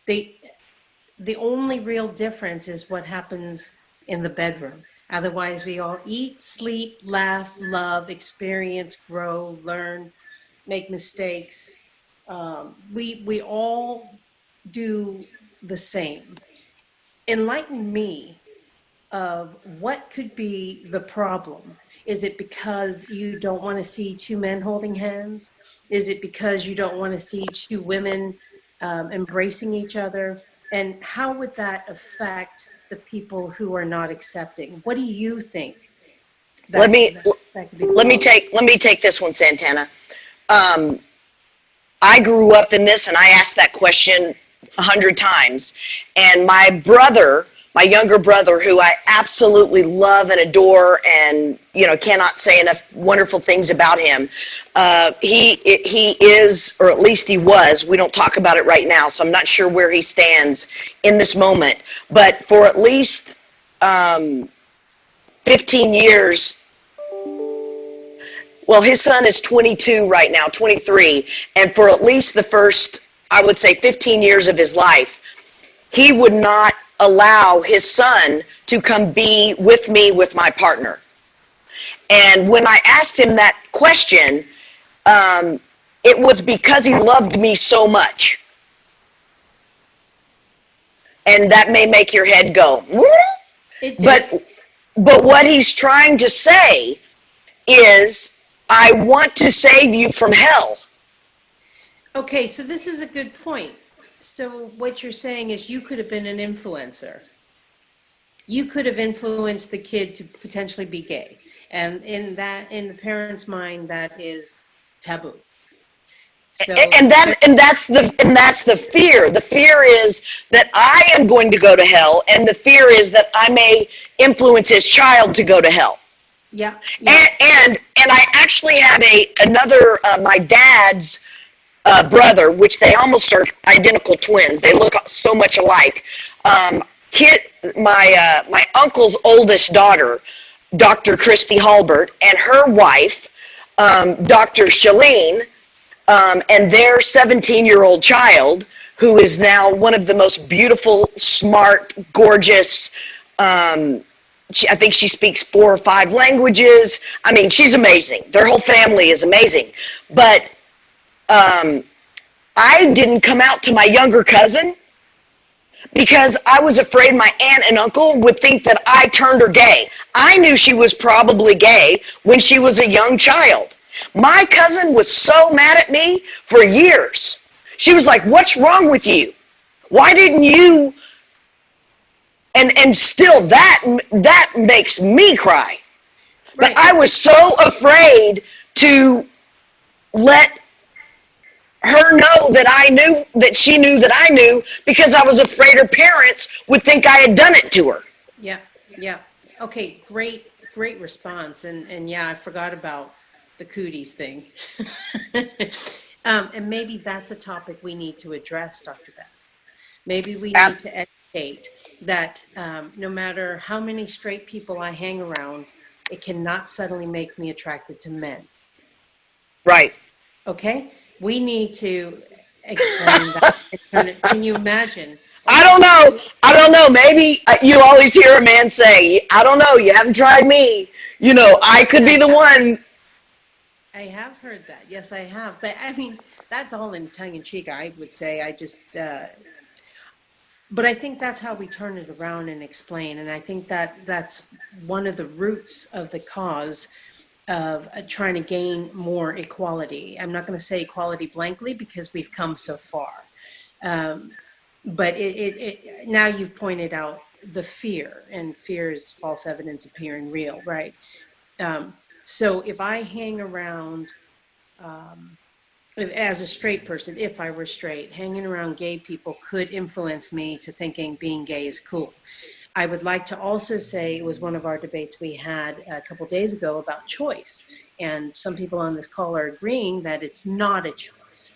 [SPEAKER 2] the only real difference is what happens in the bedroom. Otherwise, we all eat, sleep, laugh, love, experience, grow, learn, make mistakes. We all do the same. Enlighten me of what could be the problem. Is it because you don't want to see two men holding hands? Is it because you don't want to see two women embracing each other? And how would that affect the people who are not accepting? What do you think
[SPEAKER 1] Let me
[SPEAKER 2] that could be the
[SPEAKER 1] let me
[SPEAKER 2] problem?
[SPEAKER 1] take this one, Santana. I grew up in this, and I asked that question 100 times. And my younger brother, who I absolutely love and adore, and cannot say enough wonderful things about him. He is, or at least he was. We don't talk about it right now, so I'm not sure where he stands in this moment. But for at least 15 years. Well, his son is 22 right now, 23, and for at least the first, I would say, 15 years of his life, he would not allow his son to come be with me with my partner. And when I asked him that question, it was because he loved me so much. And that may make your head go, but what he's trying to say is, I want to save you from hell.
[SPEAKER 2] Okay, so this is a good point. So what you're saying is you could have been an influencer. You could have influenced the kid to potentially be gay. And in the parent's mind, that is taboo. So
[SPEAKER 1] and that's the fear. The fear is that I am going to go to hell, and the fear is that I may influence his child to go to hell.
[SPEAKER 2] yeah.
[SPEAKER 1] And I actually have another my dad's brother, which they almost are identical twins. They look so much alike. My uncle's oldest daughter, Dr. Christy Halbert, and her wife, Dr. Shalene, and their 17-year-old child, who is now one of the most beautiful, smart, gorgeous. I think she speaks 4 or 5 languages. I mean, she's amazing. Their whole family is amazing. But I didn't come out to my younger cousin because I was afraid my aunt and uncle would think that I turned her gay. I knew she was probably gay when she was a young child. My cousin was so mad at me for years. She was like, "What's wrong with you? Why didn't you?" And still that makes me cry. Right. But I was so afraid to let her know that I knew, that she knew that I knew, because I was afraid her parents would think I had done it to her.
[SPEAKER 2] Yeah. Okay, great response. And yeah, I forgot about the cooties thing. And maybe that's a topic we need to address, Dr. Beth. Maybe we need to educate that no matter how many straight people I hang around, it cannot suddenly make me attracted to men.
[SPEAKER 1] Right.
[SPEAKER 2] Okay? We need to explain that. Can you imagine?
[SPEAKER 1] I don't know. Maybe you always hear a man say, "I don't know, you haven't tried me. I could be the one."
[SPEAKER 2] I have heard that. Yes, I have. But I mean, that's all in tongue in cheek, I would say. I just, but I think that's how we turn it around and explain. And I think that's one of the roots of the cause of trying to gain more equality. I'm not going to say equality blankly because we've come so far. But now you've pointed out the fear, and fear is false evidence appearing real, right? So if I hang around, as a straight person, if I were straight, hanging around gay people could influence me to thinking being gay is cool. I would like to also say it was one of our debates we had a couple days ago about choice. And some people on this call are agreeing that it's not a choice.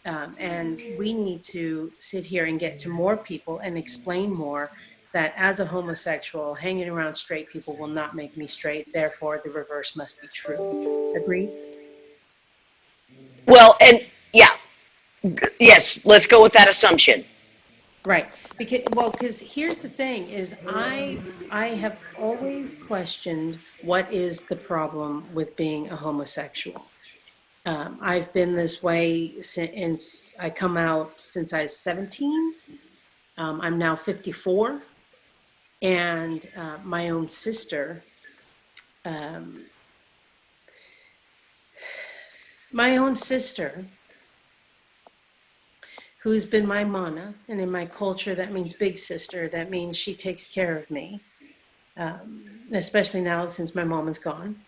[SPEAKER 2] And we need to sit here and get to more people and explain more that as a homosexual, hanging around straight people will not make me straight. Therefore, the reverse must be true. Agreed?
[SPEAKER 1] Well, and yeah, yes, let's go with that assumption.
[SPEAKER 2] Right. Because here's the thing is I have always questioned what is the problem with being a homosexual. I've been this way since I come out since I was 17. I'm now 54, and my own sister, um, who's been my mana, and in my culture that means big sister. That means she takes care of me, especially now since my mom is gone.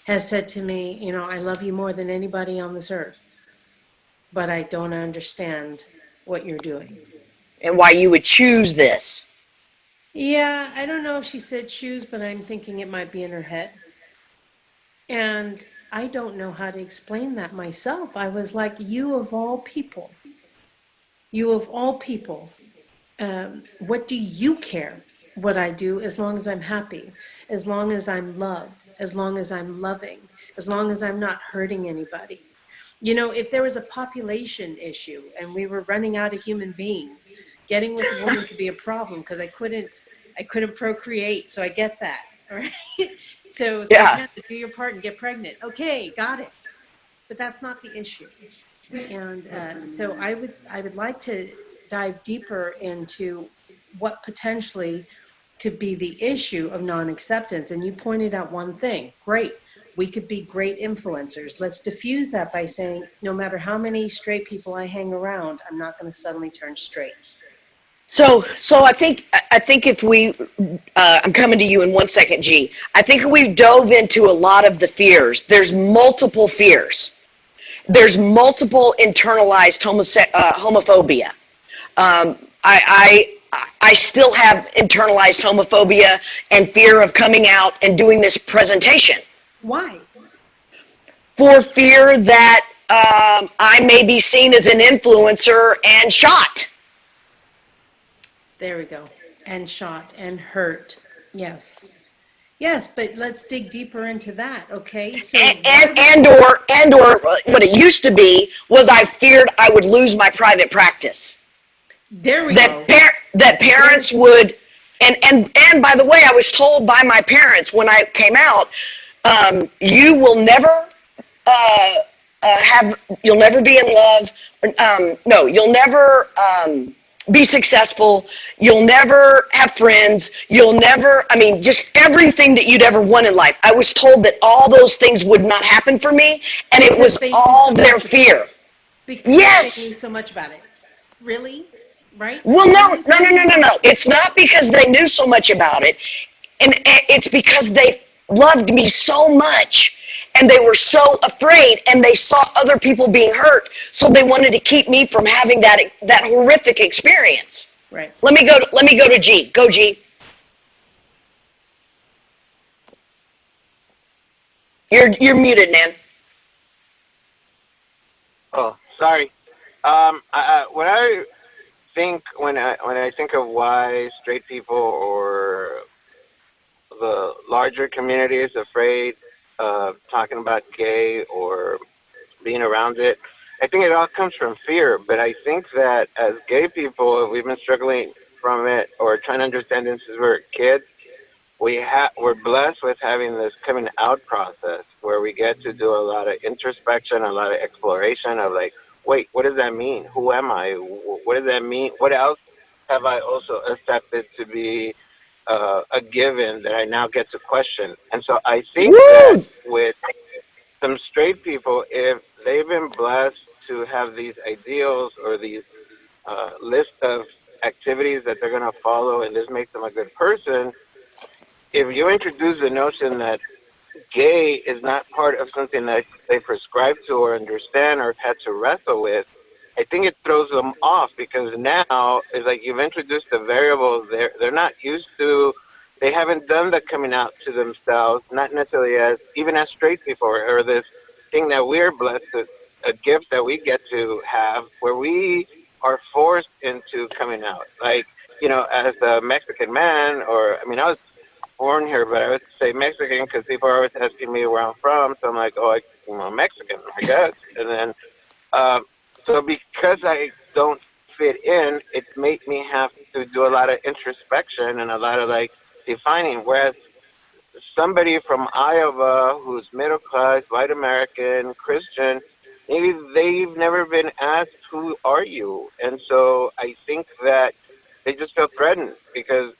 [SPEAKER 2] Has said to me, you know, I love you more than anybody on this earth, but I don't understand what you're doing.
[SPEAKER 1] And why you would choose this.
[SPEAKER 2] Yeah, I don't know if she said choose, but I'm thinking it might be in her head. And I don't know how to explain that myself. I was like, you of all people, what do you care what I do as long as I'm happy, as long as I'm loved, as long as I'm loving, as long as I'm not hurting anybody? You know, if there was a population issue and we were running out of human beings, getting with a woman could be a problem because I couldn't procreate. So I get that. Right? So Santana, do your part and get pregnant. Okay, got it. But that's not the issue. And so I would like to dive deeper into what potentially could be the issue of non-acceptance. And you pointed out one thing. Great. We could be great influencers. Let's diffuse that by saying, no matter how many straight people I hang around, I'm not going to suddenly turn straight.
[SPEAKER 1] So I think if we, I'm coming to you in 1 second, G. I think we dove into a lot of the fears. There's multiple fears. There's multiple internalized homophobia. I still have internalized homophobia and fear of coming out and doing this presentation.
[SPEAKER 2] Why?
[SPEAKER 1] For fear that I may be seen as an influencer and shot.
[SPEAKER 2] There we go. And shot and hurt. Yes. Yes, but let's dig deeper into that, okay? So
[SPEAKER 1] and or what it used to be was I feared I would lose my private practice.
[SPEAKER 2] There we go.
[SPEAKER 1] That parents would, and by the way, I was told by my parents when I came out, you will never you'll never be in love. No, you'll never be successful. You'll never have friends. You'll never, I mean, just everything that you'd ever want in life. I was told that all those things would not happen for me, and it was all their fear.
[SPEAKER 2] Because
[SPEAKER 1] yes.
[SPEAKER 2] They knew so much about it. Really? Right?
[SPEAKER 1] Well, no. It's not because they knew so much about it, and it's because they loved me so much. And they were so afraid, and they saw other people being hurt, so they wanted to keep me from having that horrific experience.
[SPEAKER 2] Right.
[SPEAKER 1] Let me go to G. Go, G. You're muted, man.
[SPEAKER 4] Oh, sorry. What I think when I think of why straight people or the larger community is afraid of talking about gay or being around it, I think it all comes from fear. But I think that as gay people, we've been struggling from it or trying to understand this since we're kids. We're blessed with having this coming out process where we get to do a lot of introspection, a lot of exploration of like, wait, what does that mean? Who am I? What does that mean? What else have I also accepted to be a given that I now get to question? And so I think that with some straight people, if they've been blessed to have these ideals or these list of activities that they're going to follow and this makes them a good person, if you introduce the notion that gay is not part of something that they prescribe to or understand or had to wrestle with, I think it throws them off because now it's like you've introduced the variables they're not used to. They haven't done the coming out to themselves, not necessarily even as straight people or this thing that we're blessed with, a gift that we get to have where we are forced into coming out. Like as a Mexican man, or I mean, I was born here, but I would say Mexican because people are always asking me where I'm from. So I'm like, oh, I'm Mexican, I guess. And then, um, so because I don't fit in, it's made me have to do a lot of introspection and a lot of like defining. Whereas somebody from Iowa who's middle class, white American, Christian, maybe they've never been asked, who are you? And so I think that they just feel threatened because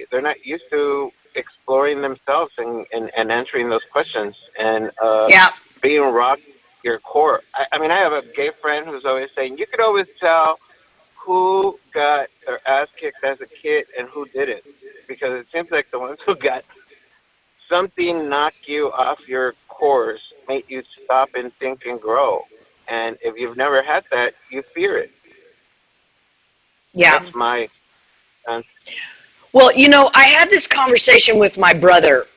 [SPEAKER 4] they're not used to exploring themselves and answering those questions and
[SPEAKER 1] Yeah.
[SPEAKER 4] being rock your core. I mean, I have a gay friend who's always saying, you could always tell who got their ass kicked as a kid and who didn't. Because it seems like the ones who got something knock you off your course, make you stop and think and grow. And if you've never had that, you fear it.
[SPEAKER 1] Yeah.
[SPEAKER 4] That's my sense.
[SPEAKER 1] Well, I had this conversation with my brother.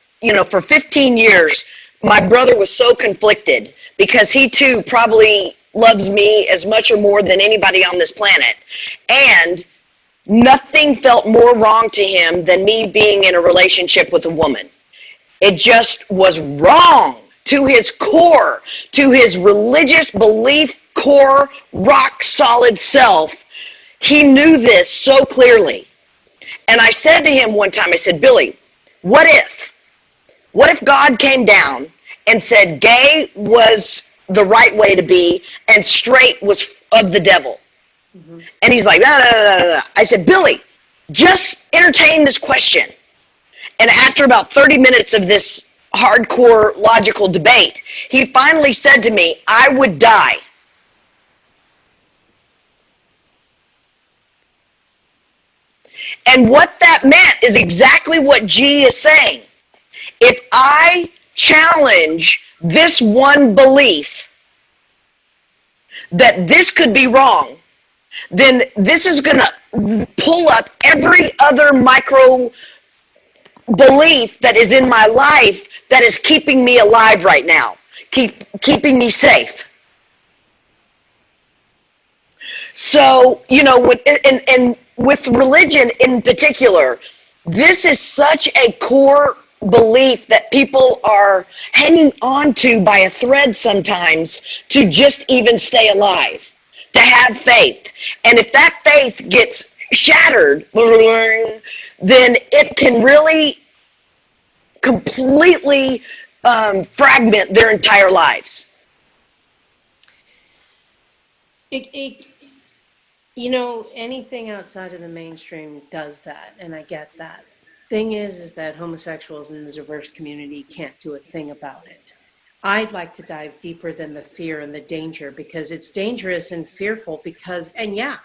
[SPEAKER 1] For 15 years, my brother was so conflicted because he too probably loves me as much or more than anybody on this planet. And nothing felt more wrong to him than me being in a relationship with a woman. It just was wrong to his core, to his religious belief core, rock solid self. He knew this so clearly. And I said to him one time, I said, Billy, what if? What if God came down and said gay was the right way to be and straight was of the devil?
[SPEAKER 2] Mm-hmm.
[SPEAKER 1] And he's like, no, no, no, no, no. I said, Billy, just entertain this question. And after about 30 minutes of this hardcore logical debate, he finally said to me, I would die. And what that meant is exactly what G is saying. If I challenge this one belief that this could be wrong, then this is going to pull up every other micro belief that is in my life that is keeping me alive right now, keeping me safe. So, and with religion in particular, this is such a core belief that people are hanging on to by a thread sometimes to just even stay alive, to have faith. And if that faith gets shattered, then it can really completely fragment their entire lives.
[SPEAKER 2] Anything outside of the mainstream does that, and I get that. Thing is that homosexuals in the diverse community can't do a thing about it. I'd like to dive deeper than the fear and the danger, because it's dangerous and fearful and yeah,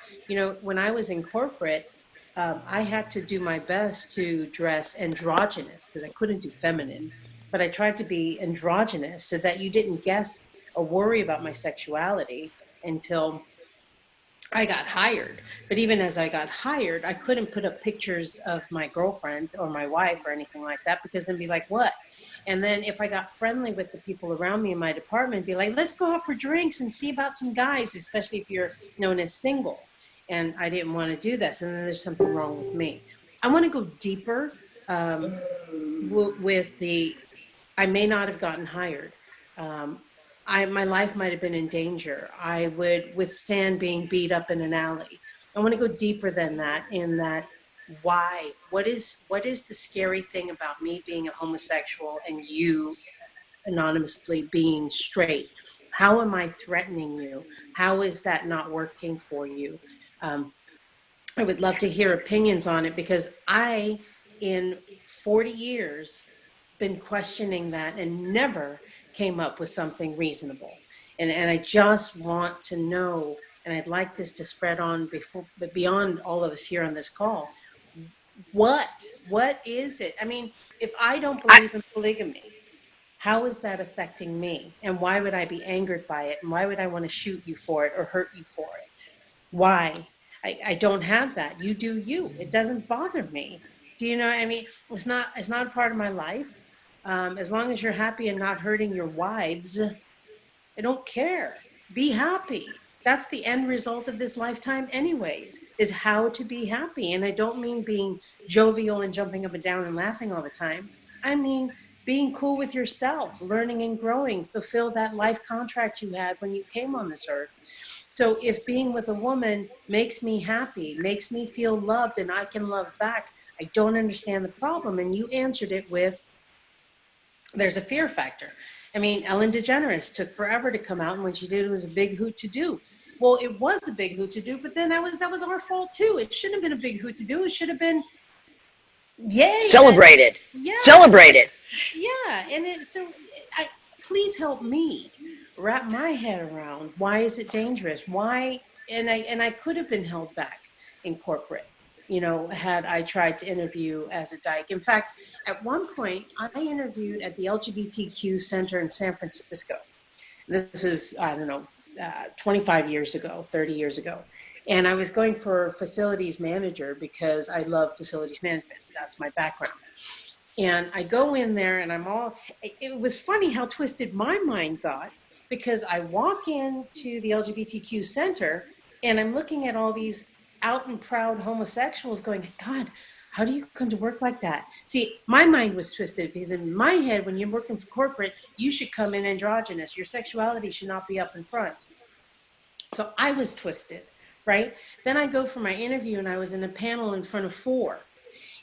[SPEAKER 2] when I was in corporate, I had to do my best to dress androgynous because I couldn't do feminine, but I tried to be androgynous so that you didn't guess or worry about my sexuality until I got hired. But even as I got hired, I couldn't put up pictures of my girlfriend or my wife or anything like that, because then be like, what? And then if I got friendly with the people around me in my department, be like, let's go out for drinks and see about some guys, especially if you're known as single. And I didn't want to do this. And then there's something wrong with me. I want to go deeper with I may not have gotten hired. My life might have been in danger. I would withstand being beat up in an alley. I want to go deeper than that, in that why? What is the scary thing about me being a homosexual and you anonymously being straight? How am I threatening you? How is that not working for you? I would love to hear opinions on it, because I, in 40 years, been questioning that and never came up with something reasonable. And I just want to know, and I'd like this to spread on but beyond all of us here on this call. What is it? I mean, if I don't believe in polygamy, how is that affecting me? And why would I be angered by it? And why would I want to shoot you for it or hurt you for it? Why? I don't have that. You do you. It doesn't bother me. Do you know what I mean? It's not a part of my life. As long as you're happy and not hurting your wives, I don't care. Be happy. that's the end result of this lifetime anyways, is how to be happy. And I don't mean being jovial and jumping up and down and laughing all the time. I mean being cool with yourself, learning and growing, fulfill that life contract you had when you came on this earth. So if being with a woman makes me happy, makes me feel loved, and I can love back, I don't understand the problem. And you answered it with, there's a fear factor. I mean, Ellen DeGeneres took forever to come out, and when she did, it was a big hoot to do. Well, it was a big hoot to do, but then that was our fault too. It shouldn't have been a big hoot to do. It should have been, yay.
[SPEAKER 1] Celebrated.
[SPEAKER 2] Yeah.
[SPEAKER 1] Celebrated.
[SPEAKER 2] Yeah, and please help me wrap my head around, why is it dangerous? Why? And I could have been held back in corporate, had I tried to interview as a dyke. In fact, at one point, I interviewed at the LGBTQ Center in San Francisco. This is, 25 years ago, 30 years ago. And I was going for facilities manager because I love facilities management. That's my background. And I go in there and it was funny how twisted my mind got, because I walk into the LGBTQ Center and I'm looking at all these out and proud homosexuals going, God, how do you come to work like that? See, my mind was twisted because in my head, when you're working for corporate, you should come in androgynous. Your sexuality should not be up in front. So I was twisted, right? Then I go for my interview and I was in a panel in front of 4.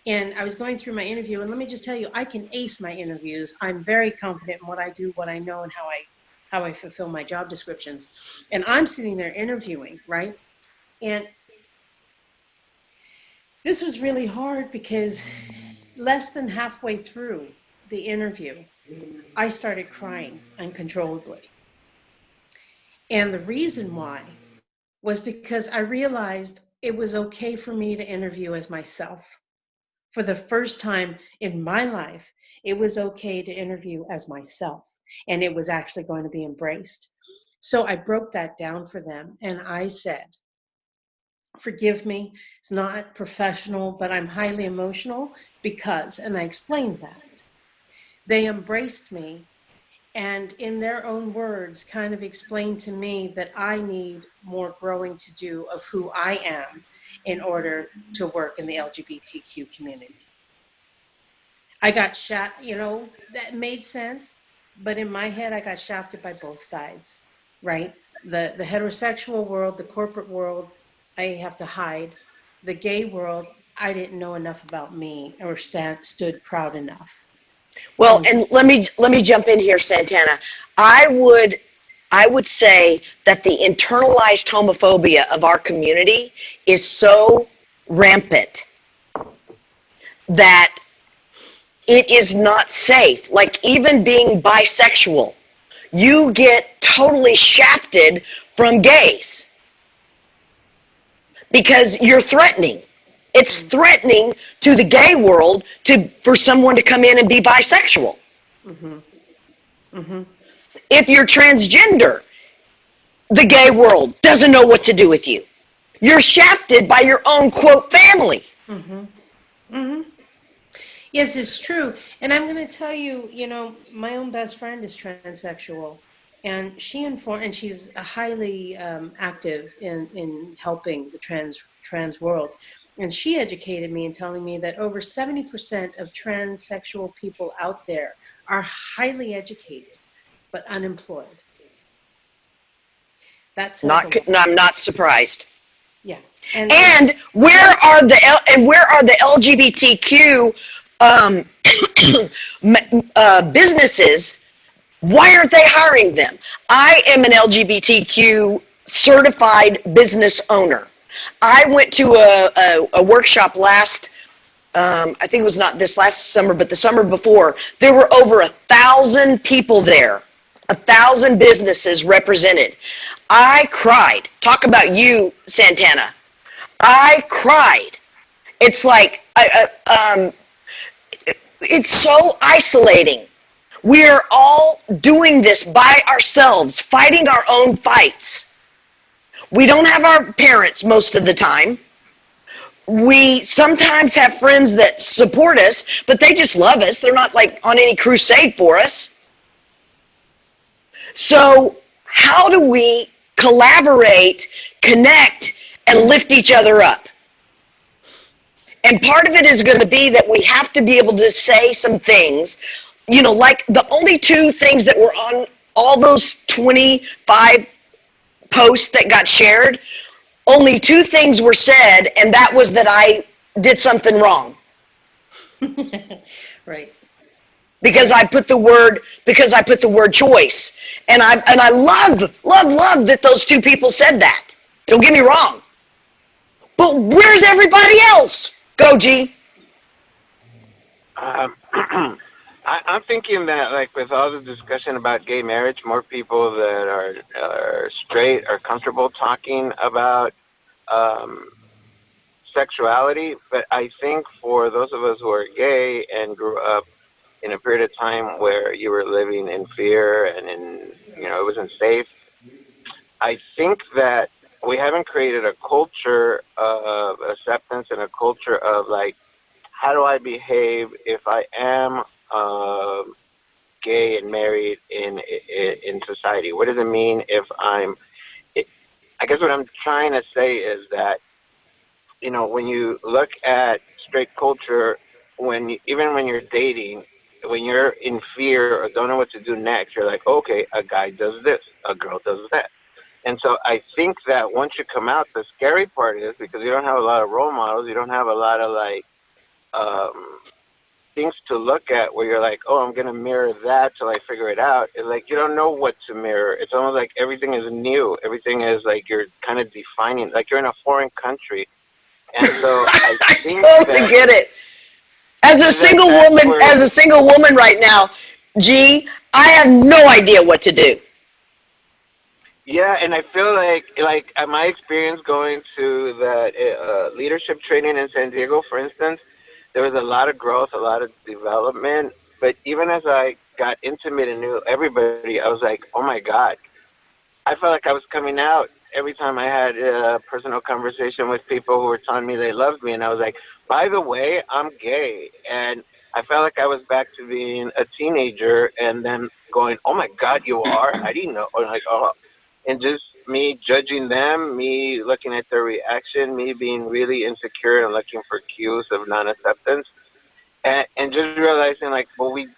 [SPEAKER 2] And I was going through my interview, and let me just tell you, I can ace my interviews. I'm very confident in what I do, what I know, and how I fulfill my job descriptions. And I'm sitting there interviewing, right? And this was really hard because less than halfway through the interview, I started crying uncontrollably. And the reason why was because I realized it was okay for me to interview as myself. For the first time in my life, it was okay to interview as myself, and it was actually going to be embraced. So I broke that down for them, and I said, forgive me, it's not professional, but I'm highly emotional because, and I explained that. They embraced me, and in their own words, kind of explained to me that I need more growing to do of who I am in order to work in the LGBTQ community. I got shot, that made sense, but in my head, I got shafted by both sides, right? The heterosexual world, the corporate world, I have to hide. The gay world, I didn't know enough about me or stood proud enough.
[SPEAKER 1] Well, and let me jump in here, Santana. I would say that the internalized homophobia of our community is so rampant that it is not safe. Like, even being bisexual, you get totally shafted from gays because you're threatening. It's threatening to the gay world for someone to come in and be bisexual.
[SPEAKER 2] Mm-hmm. Mm-hmm.
[SPEAKER 1] If you're transgender, the gay world doesn't know what to do with you. You're shafted by your own, quote, family.
[SPEAKER 2] Mm-hmm. Mm-hmm. Yes, it's true. And I'm going to tell you, my own best friend is transsexual, and she's highly active in helping the trans world. And she educated me in telling me that over 70% of transsexual people out there are highly educated, but unemployed. That's
[SPEAKER 1] I'm not surprised.
[SPEAKER 2] Yeah.
[SPEAKER 1] And where are the LGBTQ businesses? Why aren't they hiring them? I am an LGBTQ certified business owner. I went to a workshop last, I think it was not this last summer, but the summer before. There were over 1,000 people there, 1,000 businesses represented. I cried. Talk about you, Santana. I cried. It's like, it's so isolating. We're all doing this by ourselves, fighting our own fights. We don't have our parents most of the time. We sometimes have friends that support us, but they just love us. They're not like on any crusade for us. So how do we collaborate, connect, and lift each other up. And part of it is going to be that we have to be able to say some things, like the only two things that were on all those 25 posts that got shared, only two things were said, and that was that I did something wrong.
[SPEAKER 2] Right.
[SPEAKER 1] Because I put the word choice. And I love that those two people said that. Don't get me wrong. But where's everybody else? Go, G.
[SPEAKER 4] I'm thinking that, like, with all the discussion about gay marriage, more people that are straight are comfortable talking about sexuality. But I think for those of us who are gay and grew up in a period of time where you were living in fear and it wasn't safe, I think that we haven't created a culture of acceptance and a culture of, like, how do I behave if I am gay and married in society? What does it mean if I guess what I'm trying to say is that, when you look at straight culture, even when you're dating, when you're in fear or don't know what to do next, you're like, okay, a guy does this, a girl does that. And so I think that once you come out, the scary part is because you don't have a lot of role models, you don't have a lot of, like, things to look at where you're like, oh, I'm going to mirror that till I figure it out. It's like you don't know what to mirror. It's almost like everything is new. Everything is like you're kind of defining, like you're in a foreign country. And so I think
[SPEAKER 1] totally get it. As a single woman right now, G, I have no idea what to do.
[SPEAKER 4] Yeah, and I feel like my experience going to that leadership training in San Diego, for instance, there was a lot of growth, a lot of development. But even as I got intimate and knew everybody, I was like, oh my God. I felt like I was coming out every time I had a personal conversation with people who were telling me they loved me. And I was like, by the way, I'm gay. And I felt like I was back to being a teenager and then going, oh my God, you are? I didn't know. Or like, oh. And just me judging them, me looking at their reaction, me being really insecure and looking for cues of non-acceptance. And just realizing, like, well, we've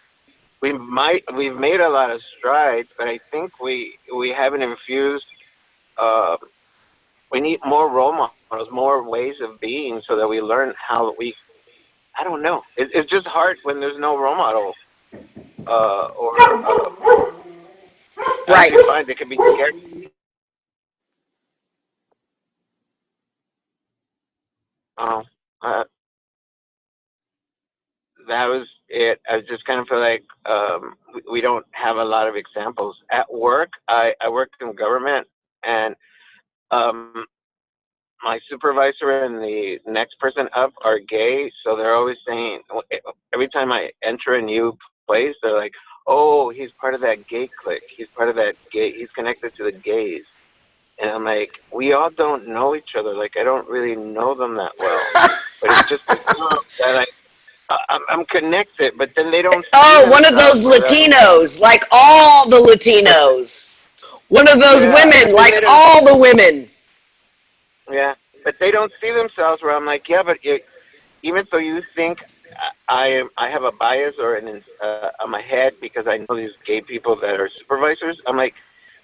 [SPEAKER 4] made a lot of strides, but I think we haven't infused. We need more role models, more ways of being, so that we learn how we. I don't know. It's just hard when there's no role model,
[SPEAKER 1] Right.
[SPEAKER 4] as you find it can be scary. That was it. I just kind of feel like we don't have a lot of examples. At work, I work in government, and my supervisor and the next person up are gay, so they're always saying, every time I enter a new place, they're like, oh, he's part of that gay clique. He's part of that gay, he's connected to the gays. And I'm like, we all don't know each other. Like, I don't really know them that well. But it's just that I'm connected, but then they don't see
[SPEAKER 1] Oh, one of those
[SPEAKER 4] themselves,
[SPEAKER 1] Latinos, like all the Latinos. One of those
[SPEAKER 4] yeah,
[SPEAKER 1] women, like all the women.
[SPEAKER 4] Yeah, but they don't see themselves where I'm like, yeah, but even though you think I have a bias or I'm ahead because I know these gay people that are supervisors, I'm like,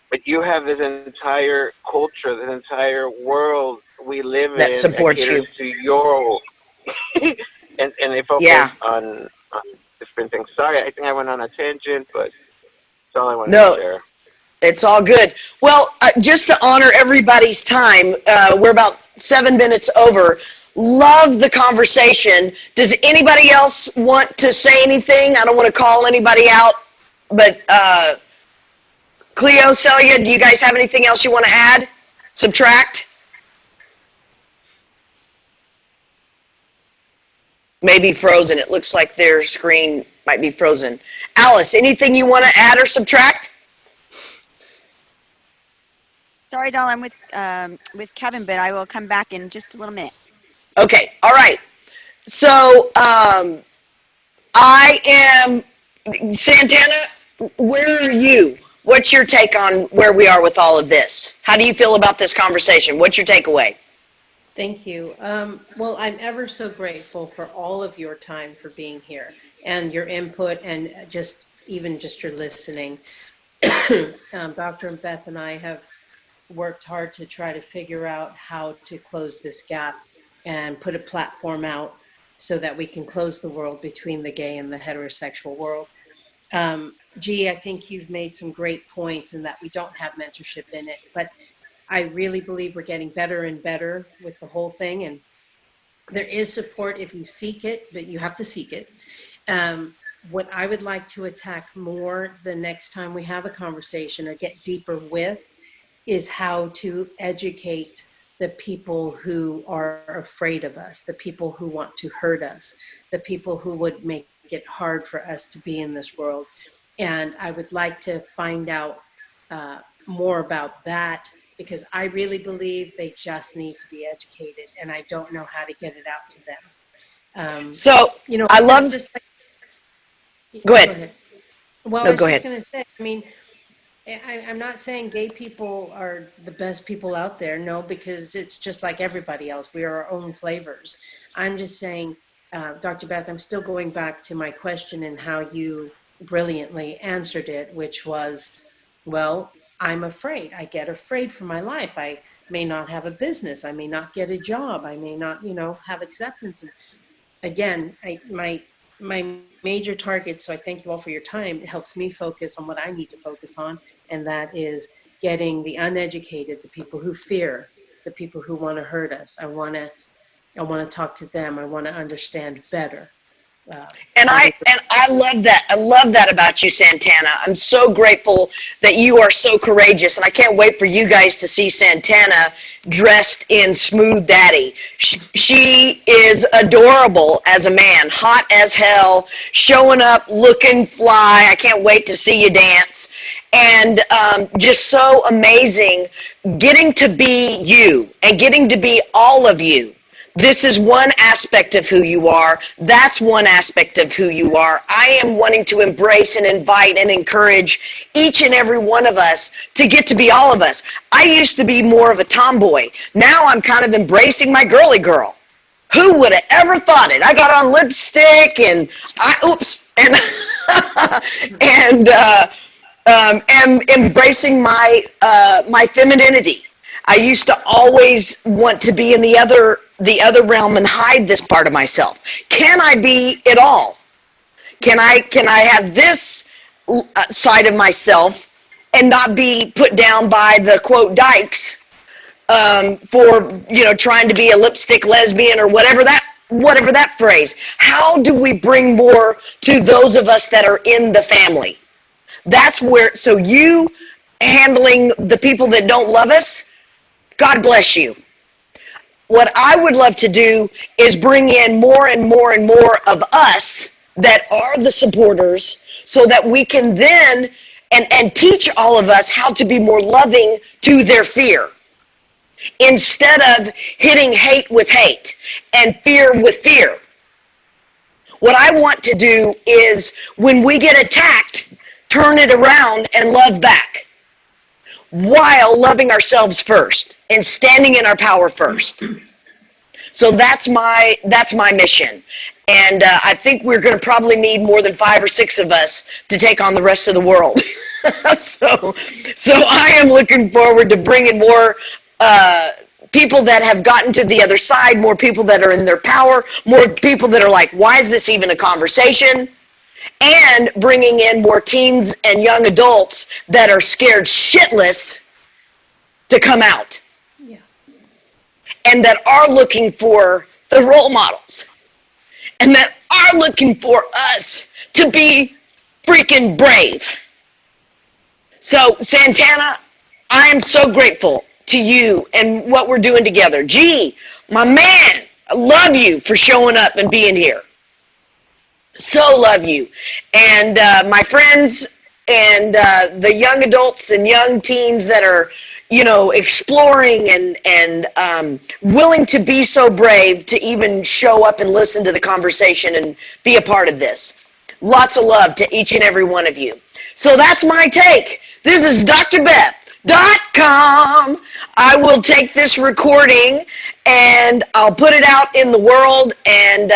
[SPEAKER 4] but you have this entire culture, this entire world we live
[SPEAKER 1] that
[SPEAKER 4] in
[SPEAKER 1] supports
[SPEAKER 4] that caters
[SPEAKER 1] you.
[SPEAKER 4] to your and they focus on different things. Sorry, I think I went on a tangent, but that's all I wanted to share.
[SPEAKER 1] It's all good. Well, just to honor everybody's time, we're about 7 minutes over. Love the conversation. Does anybody else want to say anything? I don't want to call anybody out, but Cleo, Celia, do you guys have anything else you want to add? Subtract? Maybe frozen. It looks like their screen might be frozen. Alice, anything you want to add or subtract?
[SPEAKER 9] Sorry, doll, I'm with Kevin, but I will come back in just a little minute.
[SPEAKER 1] Okay, all right. So I am Santana. Where are you? what's your take on where we are with all of this? How do you feel about this conversation? What's your takeaway?
[SPEAKER 2] Thank you. Well, I'm ever so grateful for all of your time for being here and your input and just your listening. Dr. Beth and I have worked hard to try to figure out how to close this gap and put a platform out so that we can close the world between the gay and the heterosexual world. G, I think you've made some great points in that we don't have mentorship in it, but I really believe we're getting better and better with the whole thing. And there is support if you seek it, but you have to seek it. What I would like to attack more the next time we have a conversation or get deeper with is how to educate the people who are afraid of us, the people who want to hurt us, the people who would make it hard for us to be in this world. And I would like to find out more about that, because I really believe they just need to be educated, and I don't know how to get it out to them.
[SPEAKER 1] So,
[SPEAKER 2] you know,
[SPEAKER 1] I love,
[SPEAKER 2] just like,
[SPEAKER 1] go ahead.
[SPEAKER 2] Well,
[SPEAKER 1] No,
[SPEAKER 2] I was
[SPEAKER 1] go
[SPEAKER 2] just
[SPEAKER 1] ahead.
[SPEAKER 2] going to say, I mean, I'm not saying gay people are the best people out there, no, because it's just like everybody else. We are our own flavors. I'm just saying, Dr. Beth, I'm still going back to my question and how you brilliantly answered it, which was, well, I'm afraid. I get afraid for my life. I may not have a business. I may not get a job. I may not, have acceptance. And again, my major target, so I thank you all for your time, it helps me focus on what I need to focus on, and that is getting the uneducated, the people who fear, the people who want to hurt us. I want to talk to them. I want to understand better.
[SPEAKER 1] And I love that. I love that about you, Santana. I'm so grateful that you are so courageous, and I can't wait for you guys to see Santana dressed in Smooth Daddy. She is adorable as a man, hot as hell, showing up, looking fly. I can't wait to see you dance. And just so amazing getting to be you and getting to be all of you. This is one aspect of who you are. That's one aspect of who you are. I am wanting to embrace and invite and encourage each and every one of us to get to be all of us. I used to be more of a tomboy. Now I'm kind of embracing my girly girl. Who would have ever thought it? I got on lipstick and am embracing my my femininity. I used to always want to be in the other realm and hide this part of myself. Can I be it all? Can I have this side of myself and not be put down by the quote dykes for trying to be a lipstick lesbian or whatever that phrase? How do we bring more to those of us that are in the family? That's where, so you handling the people that don't love us, God bless you. What I would love to do is bring in more and more and more of us that are the supporters, so that we can then and teach all of us how to be more loving to their fear, instead of hitting hate with hate and fear with fear. What I want to do is, when we get attacked, turn it around and love back, while loving ourselves first and standing in our power first. So that's my mission. And I think we're going to probably need more than 5 or 6 of us to take on the rest of the world. So I am looking forward to bringing more people that have gotten to the other side, more people that are in their power, more people that are like, why is this even a conversation? And bringing in more teens and young adults that are scared shitless to come out.
[SPEAKER 2] Yeah.
[SPEAKER 1] And that are looking for the role models. And that are looking for us to be freaking brave. So, Santana, I am so grateful to you and what we're doing together. Gee, my man, I love you for showing up and being here. So love you. And my friends and the young adults and young teens that are, exploring and willing to be so brave to even show up and listen to the conversation and be a part of this. Lots of love to each and every one of you. So that's my take. This is DrBeth.com. I will take this recording and I'll put it out in the world. And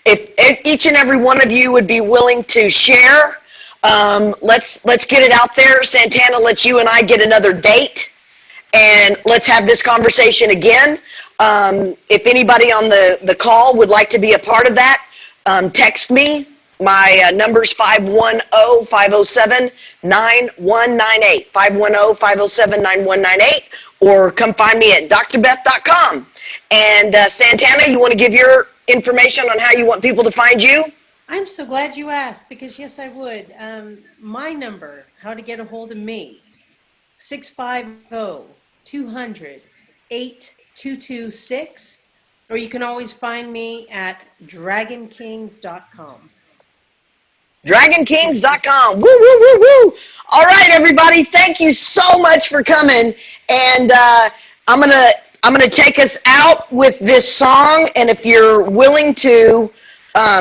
[SPEAKER 1] if each and every one of you would be willing to share, let's get it out there. Santana, let's you and I get another date, and let's have this conversation again. If anybody on the call would like to be a part of that, text me. My number's 510-507-9198, 510-507-9198, or come find me at DrBeth.com. And Santana, you want to give your information on how you want people to find you?
[SPEAKER 2] I'm so glad you asked, because yes, I would. My number, how to get a hold of me, 650-200-8226, or you can always find me at dragonkings.com.
[SPEAKER 1] DragonKings.com. Woo, woo, woo, woo. All right, everybody. Thank you so much for coming. And I'm gonna take us out with this song. And if you're willing to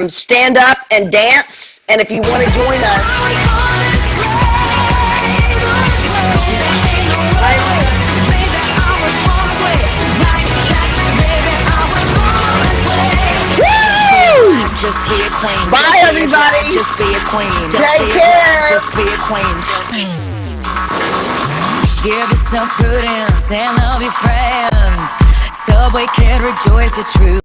[SPEAKER 1] stand up and dance, and if you want to join us.
[SPEAKER 10] Just be a queen.
[SPEAKER 1] Bye, everybody.
[SPEAKER 10] Just be a queen.
[SPEAKER 1] Take care.
[SPEAKER 10] Just be a queen. Give yourself prudence and love your friends. Subway can rejoice your truth.